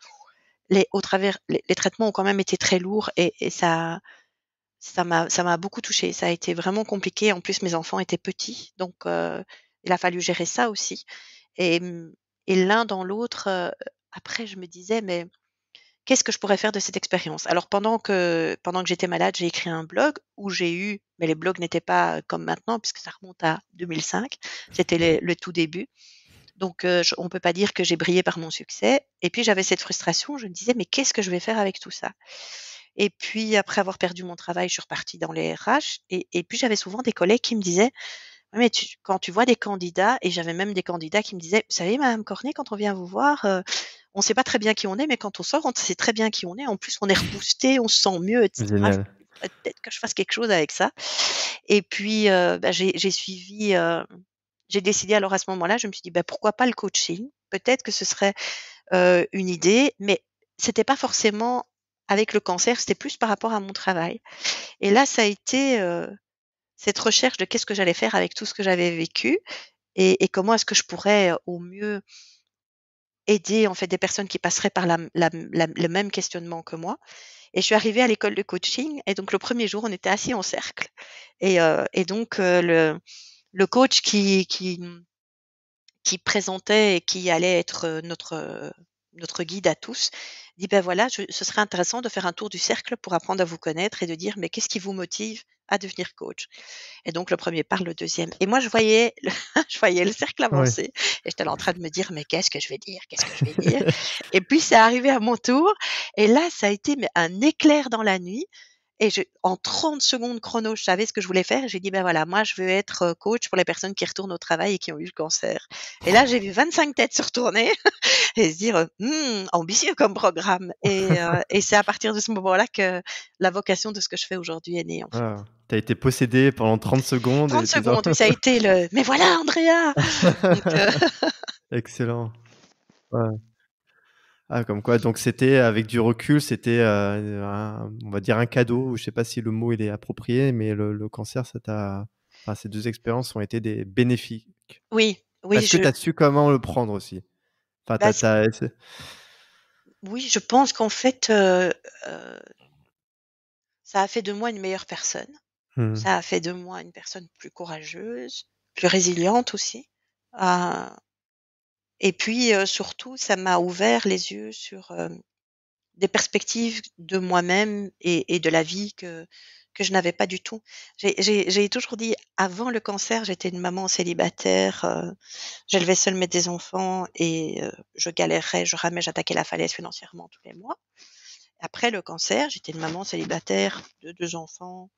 les au travers les traitements ont quand même été très lourds et ça m'a beaucoup touchée. Ça a été vraiment compliqué. En plus, mes enfants étaient petits, donc il a fallu gérer ça aussi et et l'un dans l'autre, après je me disais: «Mais qu'est-ce que je pourrais faire de cette expérience?» Alors pendant que j'étais malade, j'ai écrit un blog où j'ai eu mais les blogs n'étaient pas comme maintenant puisque ça remonte à 2005. C'était le tout début. Donc je on peut pas dire que j'ai brillé par mon succès et puis j'avais cette frustration, je me disais: «Mais qu'est-ce que je vais faire avec tout ça?» Et puis après avoir perdu mon travail, je suis repartie dans les RH et puis j'avais souvent des collègues qui me disaient: «Ouais, mais quand tu vois des candidats» et j'avais même des candidats qui me disaient: «Vous savez madame Cornet, quand on vient vous voir, on sait pas très bien qui on est, mais quand on sort, on sait très bien qui on est. En plus, on est reboosté, on se sent mieux et cetera». Je Génial. me dis: «Il faudrait peut-être que je fasse quelque chose avec ça» et puis, bah, j'ai suivi, j'ai décidé alors à ce moment-là, je me suis dit: «Bah, pourquoi pas le coaching?» Peut-être que ce serait, une idée, mais c'était pas forcément avec le cancer, c'était plus par rapport à mon travail et là, ça a été, cette recherche de qu'est-ce que j'allais faire avec tout ce que j'avais vécu et comment est-ce que je pourrais, au mieux aider, en fait, des personnes qui passeraient par le même questionnement que moi et je suis arrivée à l'école de coaching et donc le premier jour, on était assis en cercle et donc le coach qui présentait et qui allait être, notre guide à tous, dit: «Ben voilà, ce serait intéressant de faire un tour du cercle pour apprendre à vous connaître et de dire, mais qu'est-ce qui vous motive à devenir coach?» Et donc le premier parle, le deuxième et moi je voyais le je voyais le cercle Ouais. avancer et j'étais là en train de me dire: «Mais qu'est-ce que je vais dire? Qu'est-ce que je vais dire?» Et puis c'est arrivé à mon tour et là ça a été mais un éclair dans la nuit et en 30 secondes chrono, je savais ce que je voulais faire et j'ai dit: «Ben voilà, moi je veux être, coach pour les personnes qui retournent au travail et qui ont eu le cancer». Et là, j'ai vu 25 têtes se retourner et se dire, ambitieux comme programme et c'est à partir de ce moment-là que la vocation de ce que je fais aujourd'hui est née, en fait. Waouh, tu as été possédé pendant 30 secondes 30 et tes en secondes, oui, ça a été le: «Mais voilà Andrea!» donc excellent. Ouais. Ah, comme quoi donc c'était avec du recul, c'était, un on va dire un cadeau ou je sais pas si le mot il est approprié, mais le cancer ça t'a enfin ces 2 expériences ont été des bénéfiques. oui, oui, Est-ce que je tu as su comment le prendre aussi? Enfin bah, tu as essa oui, je pense qu'en fait, heu, ça a fait de moi une meilleure personne. mmh, Ça a fait de moi une personne plus courageuse, plus résiliente aussi, heu et puis, surtout, ça m'a ouvert les yeux sur, des perspectives de moi-même et de la vie que je n'avais pas du tout. J'ai toujours dit, avant le cancer, j'étais une maman célibataire, j'élevais seule mes enfants et je galérais, je ramais, j'attaquais la falaise financièrement tous les mois. Après le cancer, j'étais une maman célibataire de 2 enfants.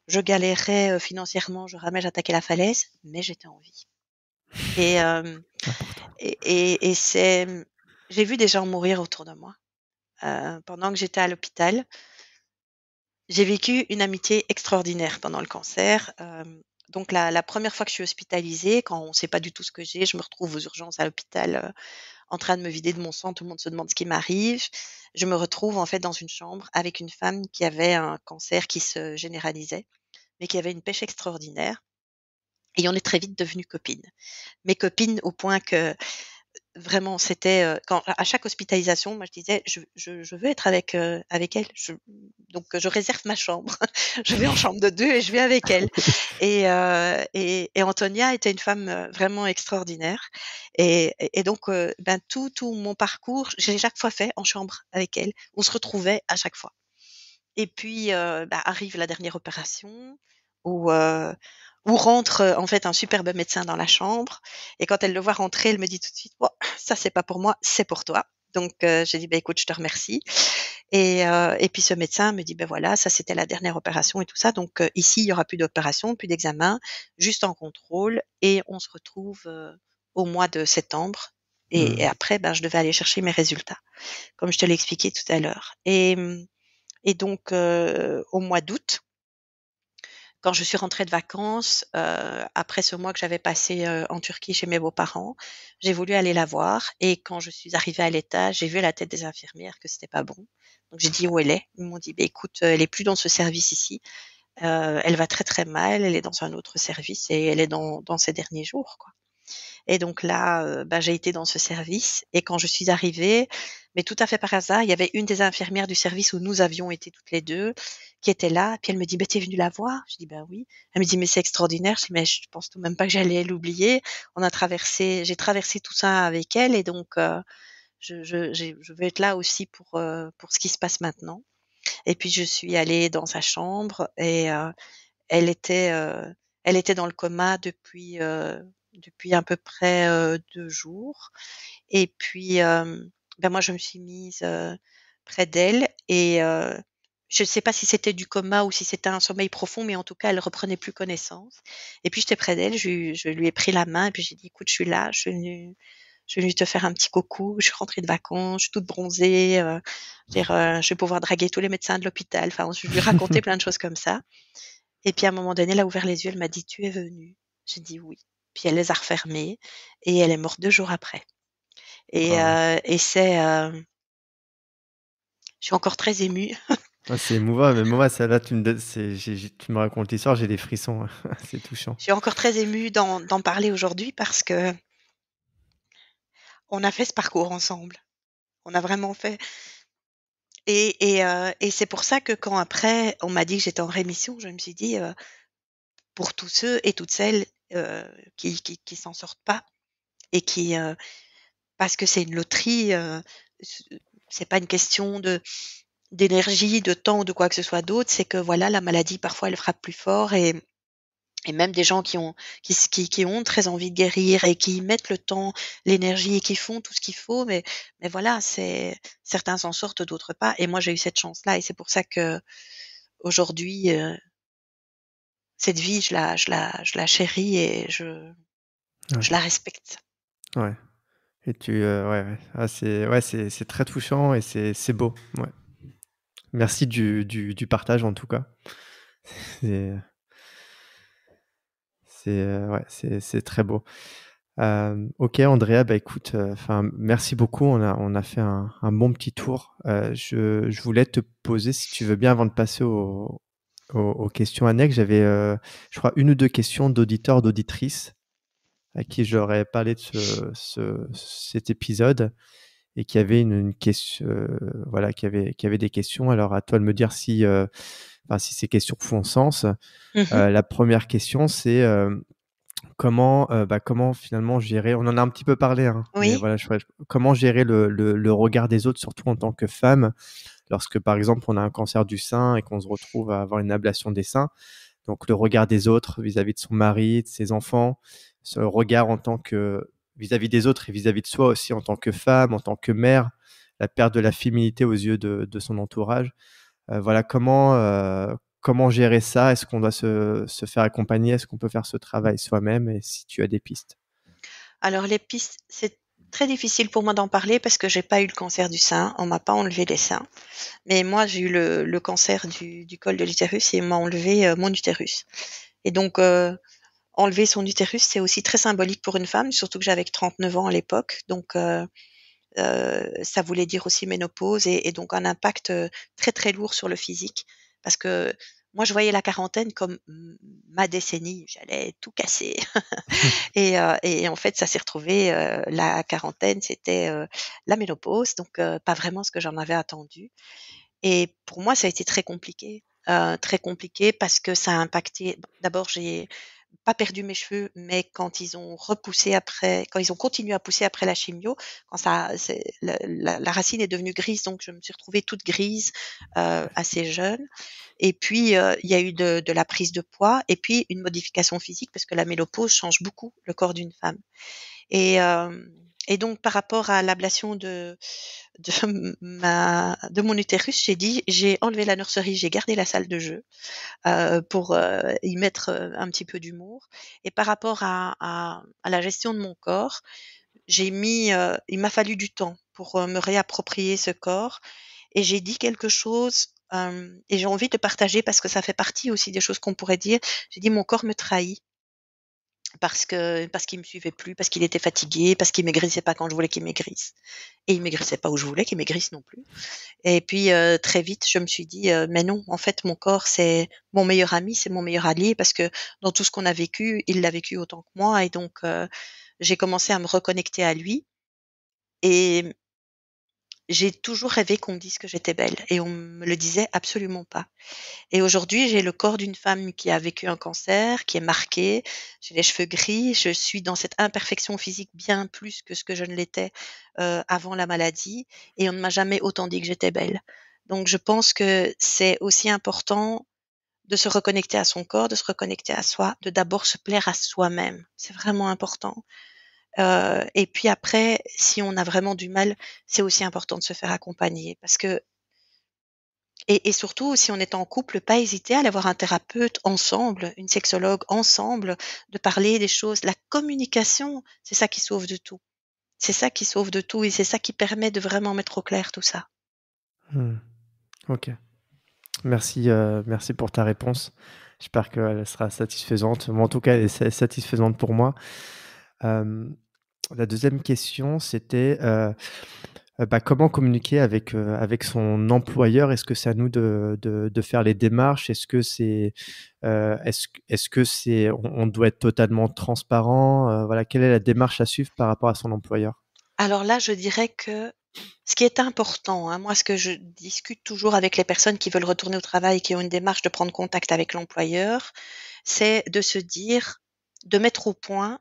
Je galérais, financièrement, je ramais, j'attaquais la falaise, mais j'étais en vie et hem Important. et c'est, j'ai vu des gens mourir autour de moi. Pendant que j'étais à l'hôpital, j'ai vécu une amitié extraordinaire pendant le cancer. Donc la 1re fois que je suis hospitalisée, quand on ne sait pas du tout ce que j'ai, je me retrouve aux urgences à l'hôpital, en train de me vider de mon sang, tout le monde se demande ce qui m'arrive. Je me retrouve en fait dans une chambre avec une femme qui avait un cancer qui se généralisait, mais qui avait une pêche extraordinaire et on est très vite devenues copines. Mais copines au point que vraiment c'était, quand à chaque hospitalisation, moi je disais: «Je veux être avec elle, donc je réserve ma chambre. Je vais en chambre de 2 et je vais avec elle». Et Antonia était une femme, vraiment extraordinaire et donc ben, tout mon parcours, j'ai chaque fois fait en chambre avec elle. On se retrouvait à chaque fois. Et puis, bah, arrive la dernière opération où, où rentre, en fait, un superbe médecin dans la chambre et quand elle le voit rentrer, elle me dit tout de suite: «Bon, ça c'est pas pour moi, c'est pour toi». Donc, j'ai dit: «Bah, écoute, je te remercie». Et puis ce médecin me dit: «Ben voilà, ça c'était la dernière opération et tout ça, donc, ici il y aura plus d'opération, plus d'examen, juste en contrôle et on se retrouve, au mois de septembre». Et Mmh. après, ben, je devais aller chercher mes résultats, comme je te l'ai expliqué tout à l'heure. Et donc, au mois d'août, quand je suis rentrée de vacances, après ce mois que j'avais passé, en Turquie chez mes beaux-parents, j'ai voulu aller la voir et quand je suis arrivée à l'étage, j'ai vu à la tête des infirmières que c'était pas bon. Donc j'ai dit: «Où elle est?» Ils m'ont dit: «Beh, écoute, elle est plus dans ce service ici, elle va très, très mal, elle est dans un autre service et elle est dans ses derniers jours, quoi». Et donc là, bah, j'ai été dans ce service et quand je suis arrivée, mais tout à fait par hasard, il y avait une des infirmières du service où nous avions été toutes les 2 qui était là. Puis elle me dit: «Beh, tu es venue la voir?» Je dis: «Bah oui». Elle me dit: «Mais c'est extraordinaire». Je dis: «Mais je pense tout même pas que j'allais l'oublier. J'ai traversé tout ça avec elle et donc je veux être là aussi pour ce qui se passe maintenant». Et puis je suis allée dans sa chambre et elle était, heu, elle était dans le coma depuis à peu près, 2 jours et puis, bah, moi je me suis mise, près d'elle et je ne sais pas si c'était du coma ou si c'était un sommeil profond, mais en tout cas elle reprenait plus connaissance et puis j'étais près d'elle, je lui ai pris la main et puis j'ai dit: «Écoute, je suis là, je suis venue te faire un petit coucou, je suis rentrée de vacances, je suis toute bronzée, je veux dire, je vais pouvoir draguer tous les médecins de l'hôpital». Enfin, je lui ai raconté plein de choses comme ça. Et puis à un moment donné, elle a ouvert les yeux, elle m'a dit: «Tu es venue?» J'ai dit: «Oui». Puis elle les a refermés et elle est morte 2 jours après. Waouh! Et je suis encore très émue. Ah, c'est émouvant, mais moi, ça là, tu me donnes tu me racontes l'histoire, j'ai des frissons, c'est touchant. Je suis encore très émue d'en parler aujourd'hui parce qu'on a fait ce parcours ensemble. On a vraiment fait et c'est pour ça que quand après on m'a dit que j'étais en rémission, je me suis dit, pour tous ceux et toutes celles, qui s'en sortent pas et parce que c'est une loterie, ce c'est pas une question d'énergie, de temps ou de quoi que ce soit d'autre, c'est que voilà, la maladie parfois elle frappe plus fort et même des gens qui ont très envie de guérir et qui mettent le temps, l'énergie et qui font tout ce qu'il faut, mais voilà, c'est certains s'en sortent, d'autres pas et moi j'ai eu cette chance-là et c'est pour ça qu'aujourd'hui, cette vie je la chéris et Ouais, je la respecte. ouais et ouais, ouais. Ah, c'est très touchant et c'est beau, ouais. Merci du partage en tout cas. C'est, ouais, c'est très beau. OK Andrea, bah, écoute, enfin merci beaucoup. On a fait un bon petit tour. Je voulais te poser, si tu veux bien, avant de passer aux questions annexes, j'avais, je crois 1 ou 2 questions d'auditeurs, d'auditrices à qui j'aurais parlé de cet épisode et qui avaient une question, voilà, qui avaient des questions. Alors à toi de me dire si, enfin si ces questions font sens. Mmh mh. La 1re question c'est, comment finalement gérer, on en a un petit peu parlé, hein, mais Oui. voilà, comment gérer le regard des autres, surtout en tant que femme, lorsque, par exemple, on a un cancer du sein et qu'on se retrouve à avoir une ablation des seins. Donc, le regard des autres vis-à-vis de son mari, de ses enfants, ce regard en tant que vis-à-vis des autres et vis-à-vis de soi aussi en tant que femme, en tant que mère, la perte de la féminité aux yeux de son entourage. Voilà, comment gérer ça? Est-ce qu'on doit se faire accompagner? Est-ce qu'on peut faire ce travail soi-même? Et si tu as des pistes? Alors les pistes, c'est très difficile pour moi d'en parler parce que j'ai pas eu le cancer du sein, on m'a pas enlevé les seins. Mais moi, j'ai eu le cancer du col de l'utérus et on m'a enlevé, mon utérus. Et donc, enlever son utérus, c'est aussi très symbolique pour une femme, surtout que j'avais que 39 ans à l'époque. Donc, ça voulait dire aussi ménopause et donc un impact, très, très lourd sur le physique. Parce que moi, je voyais la quarantaine comme ma décennie, j'allais tout casser. Et en fait, ça s'est retrouvé, la quarantaine, c'était, la ménopause, donc pas vraiment ce que j'en avais attendu. Et pour moi, ça a été très compliqué parce que ça a impacté d'abord, j'ai pas perdu mes cheveux, mais quand ils ont continué à pousser après la chimio, quand ça c'est la racine est devenue grise, donc je me suis retrouvée toute grise, assez jeune. Et puis, il y a eu de la prise de poids et puis une modification physique parce que la ménopause change beaucoup le corps d'une femme. Et donc par rapport à l'ablation de mon utérus, j'ai enlevé la nurserie, j'ai gardé la salle de jeu, pour, y mettre, un petit peu d'humour. Et par rapport à la gestion de mon corps, il m'a fallu du temps pour, me réapproprier ce corps et j'ai dit quelque chose, et j'ai envie de partager parce que ça fait partie aussi des choses qu'on pourrait dire. J'ai dit: «Mon corps me trahit». Parce qu'il me suivait plus, parce qu'il était fatigué, parce qu'il maigrissait pas quand je voulais qu'il maigrisse et il maigrissait pas où je voulais qu'il maigrisse non plus. Et puis, très vite, je me suis dit, «Mais non, en fait, mon corps, c'est mon meilleur ami, c'est mon meilleur allié» parce que dans tout ce qu'on a vécu, il l'a vécu autant que moi et donc j'ai commencé à me reconnecter à lui et j'ai toujours rêvé qu'on me dise que j'étais belle et on me le disait absolument pas. Et aujourd'hui, j'ai le corps d'une femme qui a vécu un cancer, qui est marquée, j'ai les cheveux gris, je suis dans cette imperfection physique bien plus que ce que je ne l'étais, avant la maladie et on ne m'a jamais autant dit que j'étais belle. Donc je pense que c'est aussi important de se reconnecter à son corps, de se reconnecter à soi, de d'abord se plaire à soi-même. C'est vraiment important. Et puis après, si on a vraiment du mal, c'est aussi important de se faire accompagner parce que et surtout, si on est en couple, pas hésiter à aller voir un thérapeute ensemble, une sexologue ensemble, de parler des choses. La communication, c'est ça qui sauve de tout. C'est ça qui sauve de tout et c'est ça qui permet de vraiment mettre au clair tout ça. Mmh. OK. Merci pour ta réponse. J'espère qu'elle sera satisfaisante. Moi, en tout cas, elle est satisfaisante pour moi. Hem, la deuxième question, c'était, comment communiquer avec son employeur? Est-ce que c'est à nous de faire les démarches? Est-ce que on doit être totalement transparent? Voilà, quelle est la démarche à suivre par rapport à son employeur? Alors là, je dirais que ce qui est important, hein, moi, ce que je discute toujours avec les personnes qui veulent retourner au travail et qui ont une démarche de prendre contact avec l'employeur, c'est de se dire, de mettre au point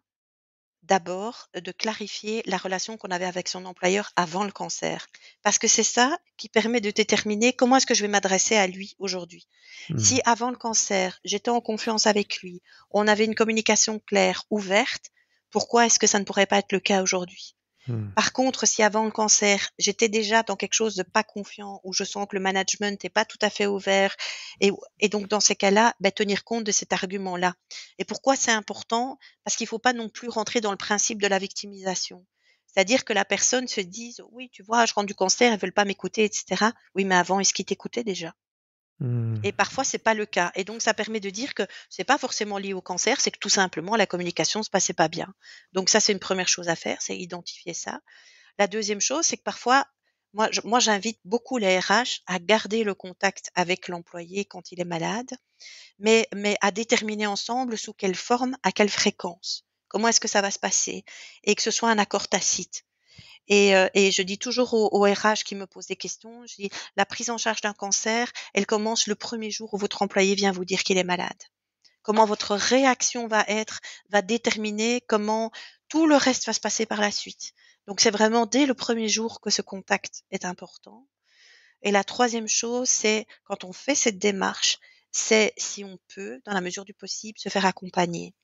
d'abord, de clarifier la relation qu'on avait avec son employeur avant le cancer. Parce que c'est ça qui permet de déterminer comment est-ce que je vais m'adresser à lui aujourd'hui. Mmh. Si avant le cancer, j'étais en confiance avec lui, on avait une communication claire, ouverte, pourquoi est-ce que ça ne pourrait pas être le cas aujourd'hui? Mmh. Par contre, si avant le cancer, j'étais déjà dans quelque chose de pas confiant, où je sens que le management n'est pas tout à fait ouvert, et donc dans ces cas-là, tenir compte de cet argument-là. Et pourquoi c'est important? Parce qu'il ne faut pas non plus rentrer dans le principe de la victimisation. C'est-à-dire que la personne se dise, oui, tu vois, je rentre du cancer, ils veulent pas m'écouter, etc. Oui, mais avant, est-ce qu'ils t'écoutaient déjà? Mmh. Et parfois, c'est pas le cas. Et donc, ça permet de dire que c'est pas forcément lié au cancer, c'est que tout simplement la communication se passait pas bien. Donc ça, c'est une première chose à faire, c'est identifier ça. La deuxième chose, c'est que parfois, moi j'invite beaucoup les RH à garder le contact avec l'employé quand il est malade, mais à déterminer ensemble sous quelle forme, à quelle fréquence. Comment est-ce que ça va se passer? Et que ce soit un accord tacite. Et je dis toujours aux RH qui me posent des questions, je dis: «La prise en charge d'un cancer, elle commence le premier jour où votre employé vient vous dire qu'il est malade. Comment votre réaction va être, va déterminer comment tout le reste va se passer par la suite. Donc c'est vraiment dès le premier jour que ce contact est important. Et la troisième chose, c'est quand on fait cette démarche, c'est si on peut, dans la mesure du possible, se faire accompagner.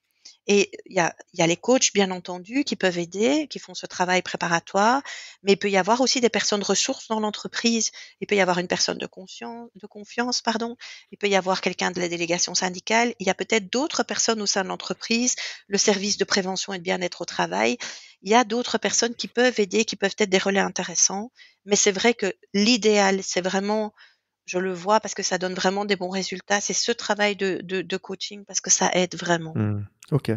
Et il y a les coachs, bien entendu, qui peuvent aider, qui font ce travail préparatoire, mais il peut y avoir aussi des personnes ressources dans l'entreprise. Il peut y avoir une personne de confiance, pardon. Il peut y avoir quelqu'un de la délégation syndicale. Il y a peut-être d'autres personnes au sein de l'entreprise, le service de prévention et de bien-être au travail. Il y a d'autres personnes qui peuvent aider, qui peuvent être des relais intéressants. Mais c'est vrai que l'idéal, c'est vraiment, je le vois parce que ça donne vraiment des bons résultats, c'est ce travail de coaching parce que ça aide vraiment. Mmh. OK.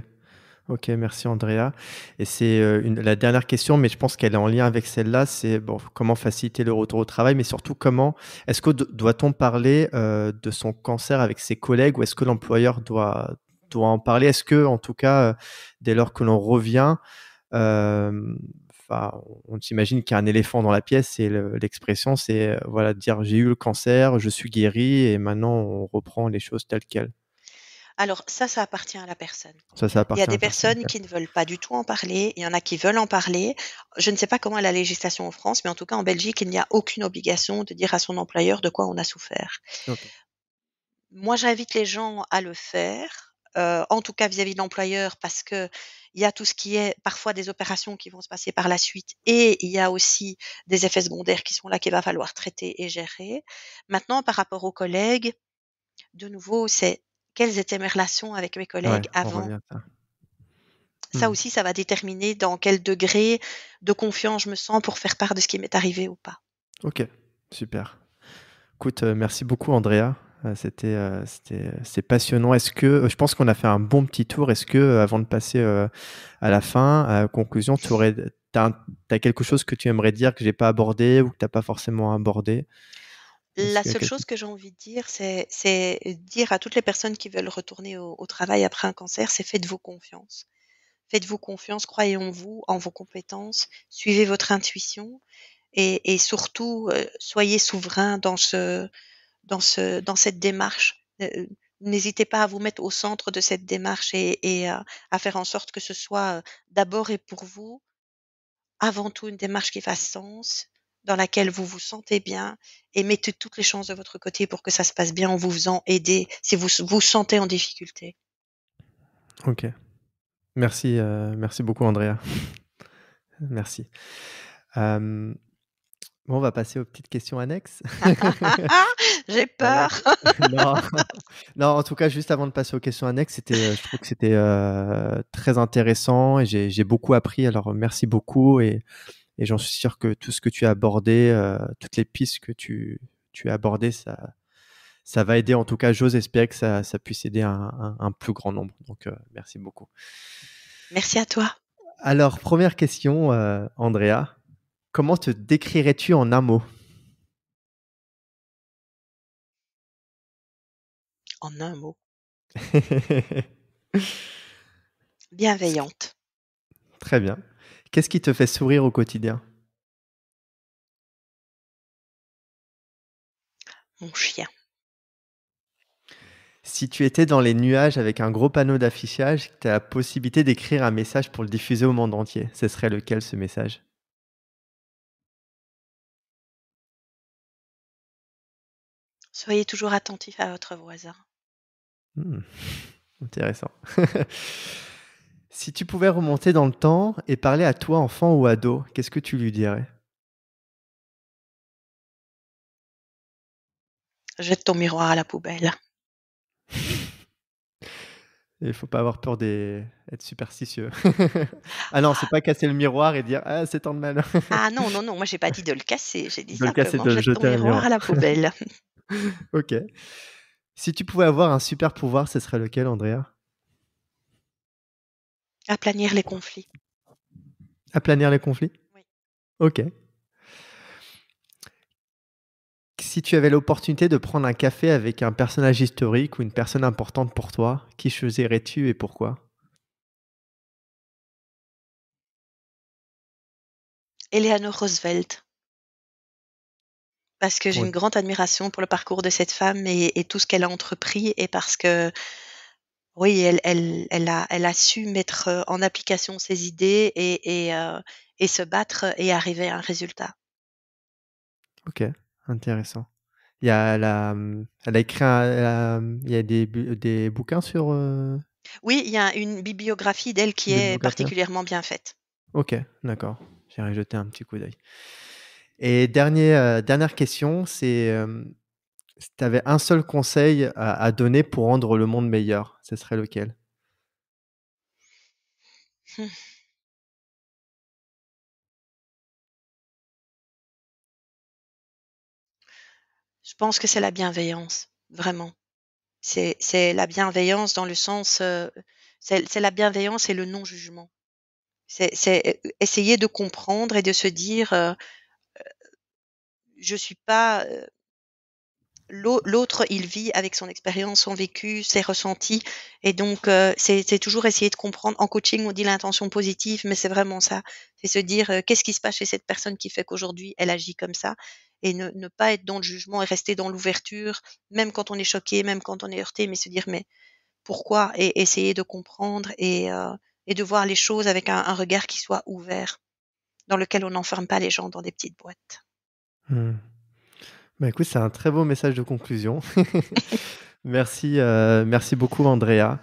OK, merci Andrea et c'est, la dernière question, mais je pense qu'elle est en lien avec celle-là, c'est bon, comment faciliter le retour au travail, mais surtout comment est-ce que doit-on parler, de son cancer avec ses collègues ou est-ce que l'employeur doit en parler? Est-ce que, en tout cas, dès lors que l'on revient, hem, enfin, on s'imagine qu'il y a un éléphant dans la pièce et l'expression c'est, voilà, dire: «J'ai eu le cancer, je suis guéri et maintenant on reprend les choses telles quelles». Alors ça appartient à la personne. Ça Il y a appartient à des la personne, personnes OK. qui ne veulent pas du tout en parler, il y en a qui veulent en parler. Je ne sais pas comment est la législation en France, mais en tout cas en Belgique, il n'y a aucune obligation de dire à son employeur de quoi on a souffert. OK. Moi, j'invite les gens à le faire, en tout cas vis-à-vis de l'employeur parce qu'il y a tout ce qui est parfois des opérations qui vont se passer par la suite et il y a aussi des effets secondaires qui sont là qu'il va falloir traiter et gérer. Maintenant par rapport aux collègues, de nouveau, c'est quelles étaient mes relations avec mes Ouais, collègues on avant? revient à ça. Ça Mmh. aussi, ça va déterminer dans quel degré de confiance je me sens pour faire part de ce qui m'est arrivé ou pas. OK, super. Écoute, merci beaucoup Andrea, c'est passionnant. Est-ce que je pense qu'on a fait un bon petit tour. Est-ce que, avant de passer, à la fin, à la conclusion, tu as quelque chose que tu aimerais dire que j'ai pas abordé ou que tu as pas forcément abordé? Est-ce La qu'il y a seule quelque chose que j'ai envie de dire, c'est dire à toutes les personnes qui veulent retourner au travail après un cancer, c'est faites-vous confiance. Faites-vous confiance, croyez en vous, en vos compétences, suivez votre intuition et surtout, soyez souverain dans cette démarche. N'hésitez pas à vous mettre au centre de cette démarche et à faire en sorte que ce soit, d'abord et pour vous, avant tout une démarche qui fasse sens, dans laquelle vous vous sentez bien et mettez toutes les chances de votre côté pour que ça se passe bien en vous faisant aider si vous sentez en difficulté. OK. Merci, merci beaucoup Andrea. Merci. Hem, bon, on va passer aux petites questions annexes. J'ai Voilà. peur. Non, non, en tout cas, juste avant de passer aux questions annexes, je trouve que c'était, très intéressant et j'ai beaucoup appris. Alors, merci beaucoup et j'en suis sûr que tout ce que tu as abordé, toutes les pistes que tu as abordées, ça va aider. En tout cas, j'ose espérer que ça puisse aider un plus grand nombre. Donc, merci beaucoup. Merci à toi. Alors, première question, Andrea, comment te décrirais-tu en un mot? En un mot, bienveillante. Très bien. Qu'est-ce qui te fait sourire au quotidien? Mon chien. Si tu étais dans les nuages avec un gros panneau d'affichage, tu as la possibilité d'écrire un message pour le diffuser au monde entier, ce serait lequel ce message? Soyez toujours attentif à votre voisin. Mmh, intéressant. Si tu pouvais remonter dans le temps et parler à toi enfant ou ado, qu'est-ce que tu lui dirais? Jette ton miroir à la poubelle. Il faut pas avoir peur des être superstitieux. Ah non, c'est pas casser le miroir et dire: «Ah, c'est tant de mal». Ah non, non, non, moi j'ai pas dit de le casser, j'ai dit De le casser, simplement: de le «Jette ton jeter à un miroir à miroir. la poubelle». OK. Si tu pouvais avoir un super pouvoir, ce serait lequel, Andrea? Aplanir les conflits. Aplanir les conflits? Oui. OK. Si tu avais l'opportunité de prendre un café avec un personnage historique ou une personne importante pour toi, qui choisirais-tu et pourquoi? Eleanor Roosevelt, parce que j'ai Oui. une grande admiration pour le parcours de cette femme et tout ce qu'elle a entrepris et parce que, oui, elle a su mettre, en application ses idées et se battre et arriver à un résultat. OK, intéressant. Elle a écrit il y a des bouquins sur Oui, il y a une bibliographie d'elle qui est bibliographie? particulièrement bien faite. Ok, d'accord. J'irai jeter un petit coup d'œil. Et dernière question, c'est si tu avais un seul conseil à donner pour rendre le monde meilleur, ce serait lequel? Mmh. Je pense que c'est la bienveillance, vraiment. C'est la bienveillance dans le sens, c'est la bienveillance et le non-jugement. C'est essayer de comprendre et de se dire, je suis pas, l'autre, il vit avec son expérience, son vécu, ses ressentis et donc c'est toujours essayer de comprendre. En coaching, on dit l'intention positive, mais c'est vraiment ça. C'est se dire, qu'est-ce qui se passe chez cette personne qui fait qu'aujourd'hui elle agit comme ça? Et ne pas être dans le jugement et rester dans l'ouverture, même quand on est choqué, même quand on est heurté, mais se dire: «Mais pourquoi?» et essayer de comprendre et de voir les choses avec un regard qui soit ouvert, dans lequel on n'enferme pas les gens dans des petites boîtes. Mmh. Bah, écoute, c'est un très beau message de conclusion. Merci beaucoup Andrea.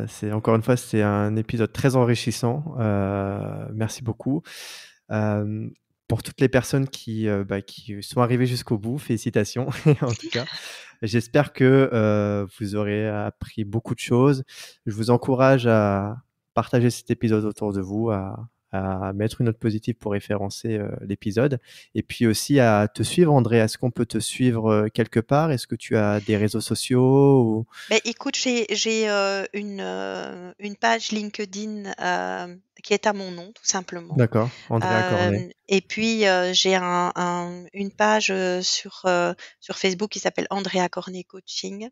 C'est encore une fois, c'est un épisode très enrichissant. Merci beaucoup. Hem, pour toutes les personnes qui sont arrivées jusqu'au bout, félicitations en tout cas. J'espère que, vous aurez appris beaucoup de choses. Je vous encourage à partager cet épisode autour de vous, à mettre une note positive pour référencer, l'épisode et puis aussi à te suivre André. Est-ce qu'on peut te suivre, quelque part? Est-ce que tu as des réseaux sociaux ou Beh, écoute, j'ai, une page LinkedIn, qui est à mon nom, tout simplement. d'accord, Andrea Cornet. Et puis, j'ai une page, sur Facebook qui s'appelle Andrea Cornet Coaching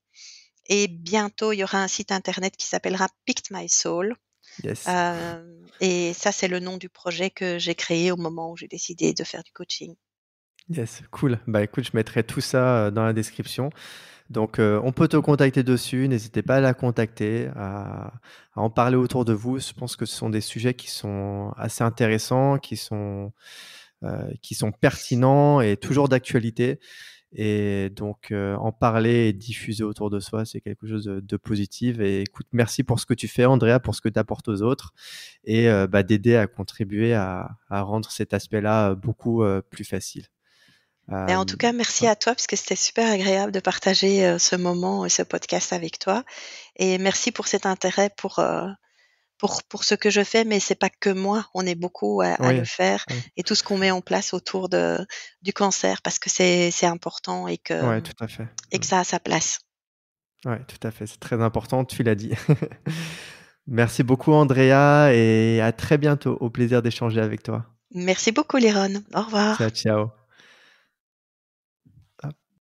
et bientôt, il y aura un site internet qui s'appellera Picked My Soul. Yes, Et ça, c'est le nom du projet que j'ai créé au moment où j'ai décidé de faire du coaching. yes, cool. Bah, écoute, je mettrai tout ça, dans la description. Donc, on peut te contacter dessus. N'hésitez pas à la contacter, à en parler autour de vous. Je pense que ce sont des sujets qui sont assez intéressants, qui sont pertinents et toujours d'actualité. Et donc, en parler et diffuser autour de soi, c'est quelque chose de positif. Et écoute, merci pour ce que tu fais, Andrea, pour ce que tu apportes aux autres et d'aider à contribuer à rendre cet aspect-là beaucoup plus facile. Mais en tout Euh, cas, merci à toi parce que c'était super agréable de partager, ce moment et ce podcast avec toi et merci pour cet intérêt pour ce que je fais, mais c'est pas que moi, on est beaucoup à oui, le faire oui, et tout ce qu'on met en place autour du cancer parce que c'est important ouais, tout à fait. et que ça a sa place. Ouais, tout à fait, c'est très important, tu l'as dit. Merci beaucoup Andrea et à très bientôt. Au plaisir d'échanger avec toi. Merci beaucoup Liron. Au Ciao, revoir. ciao.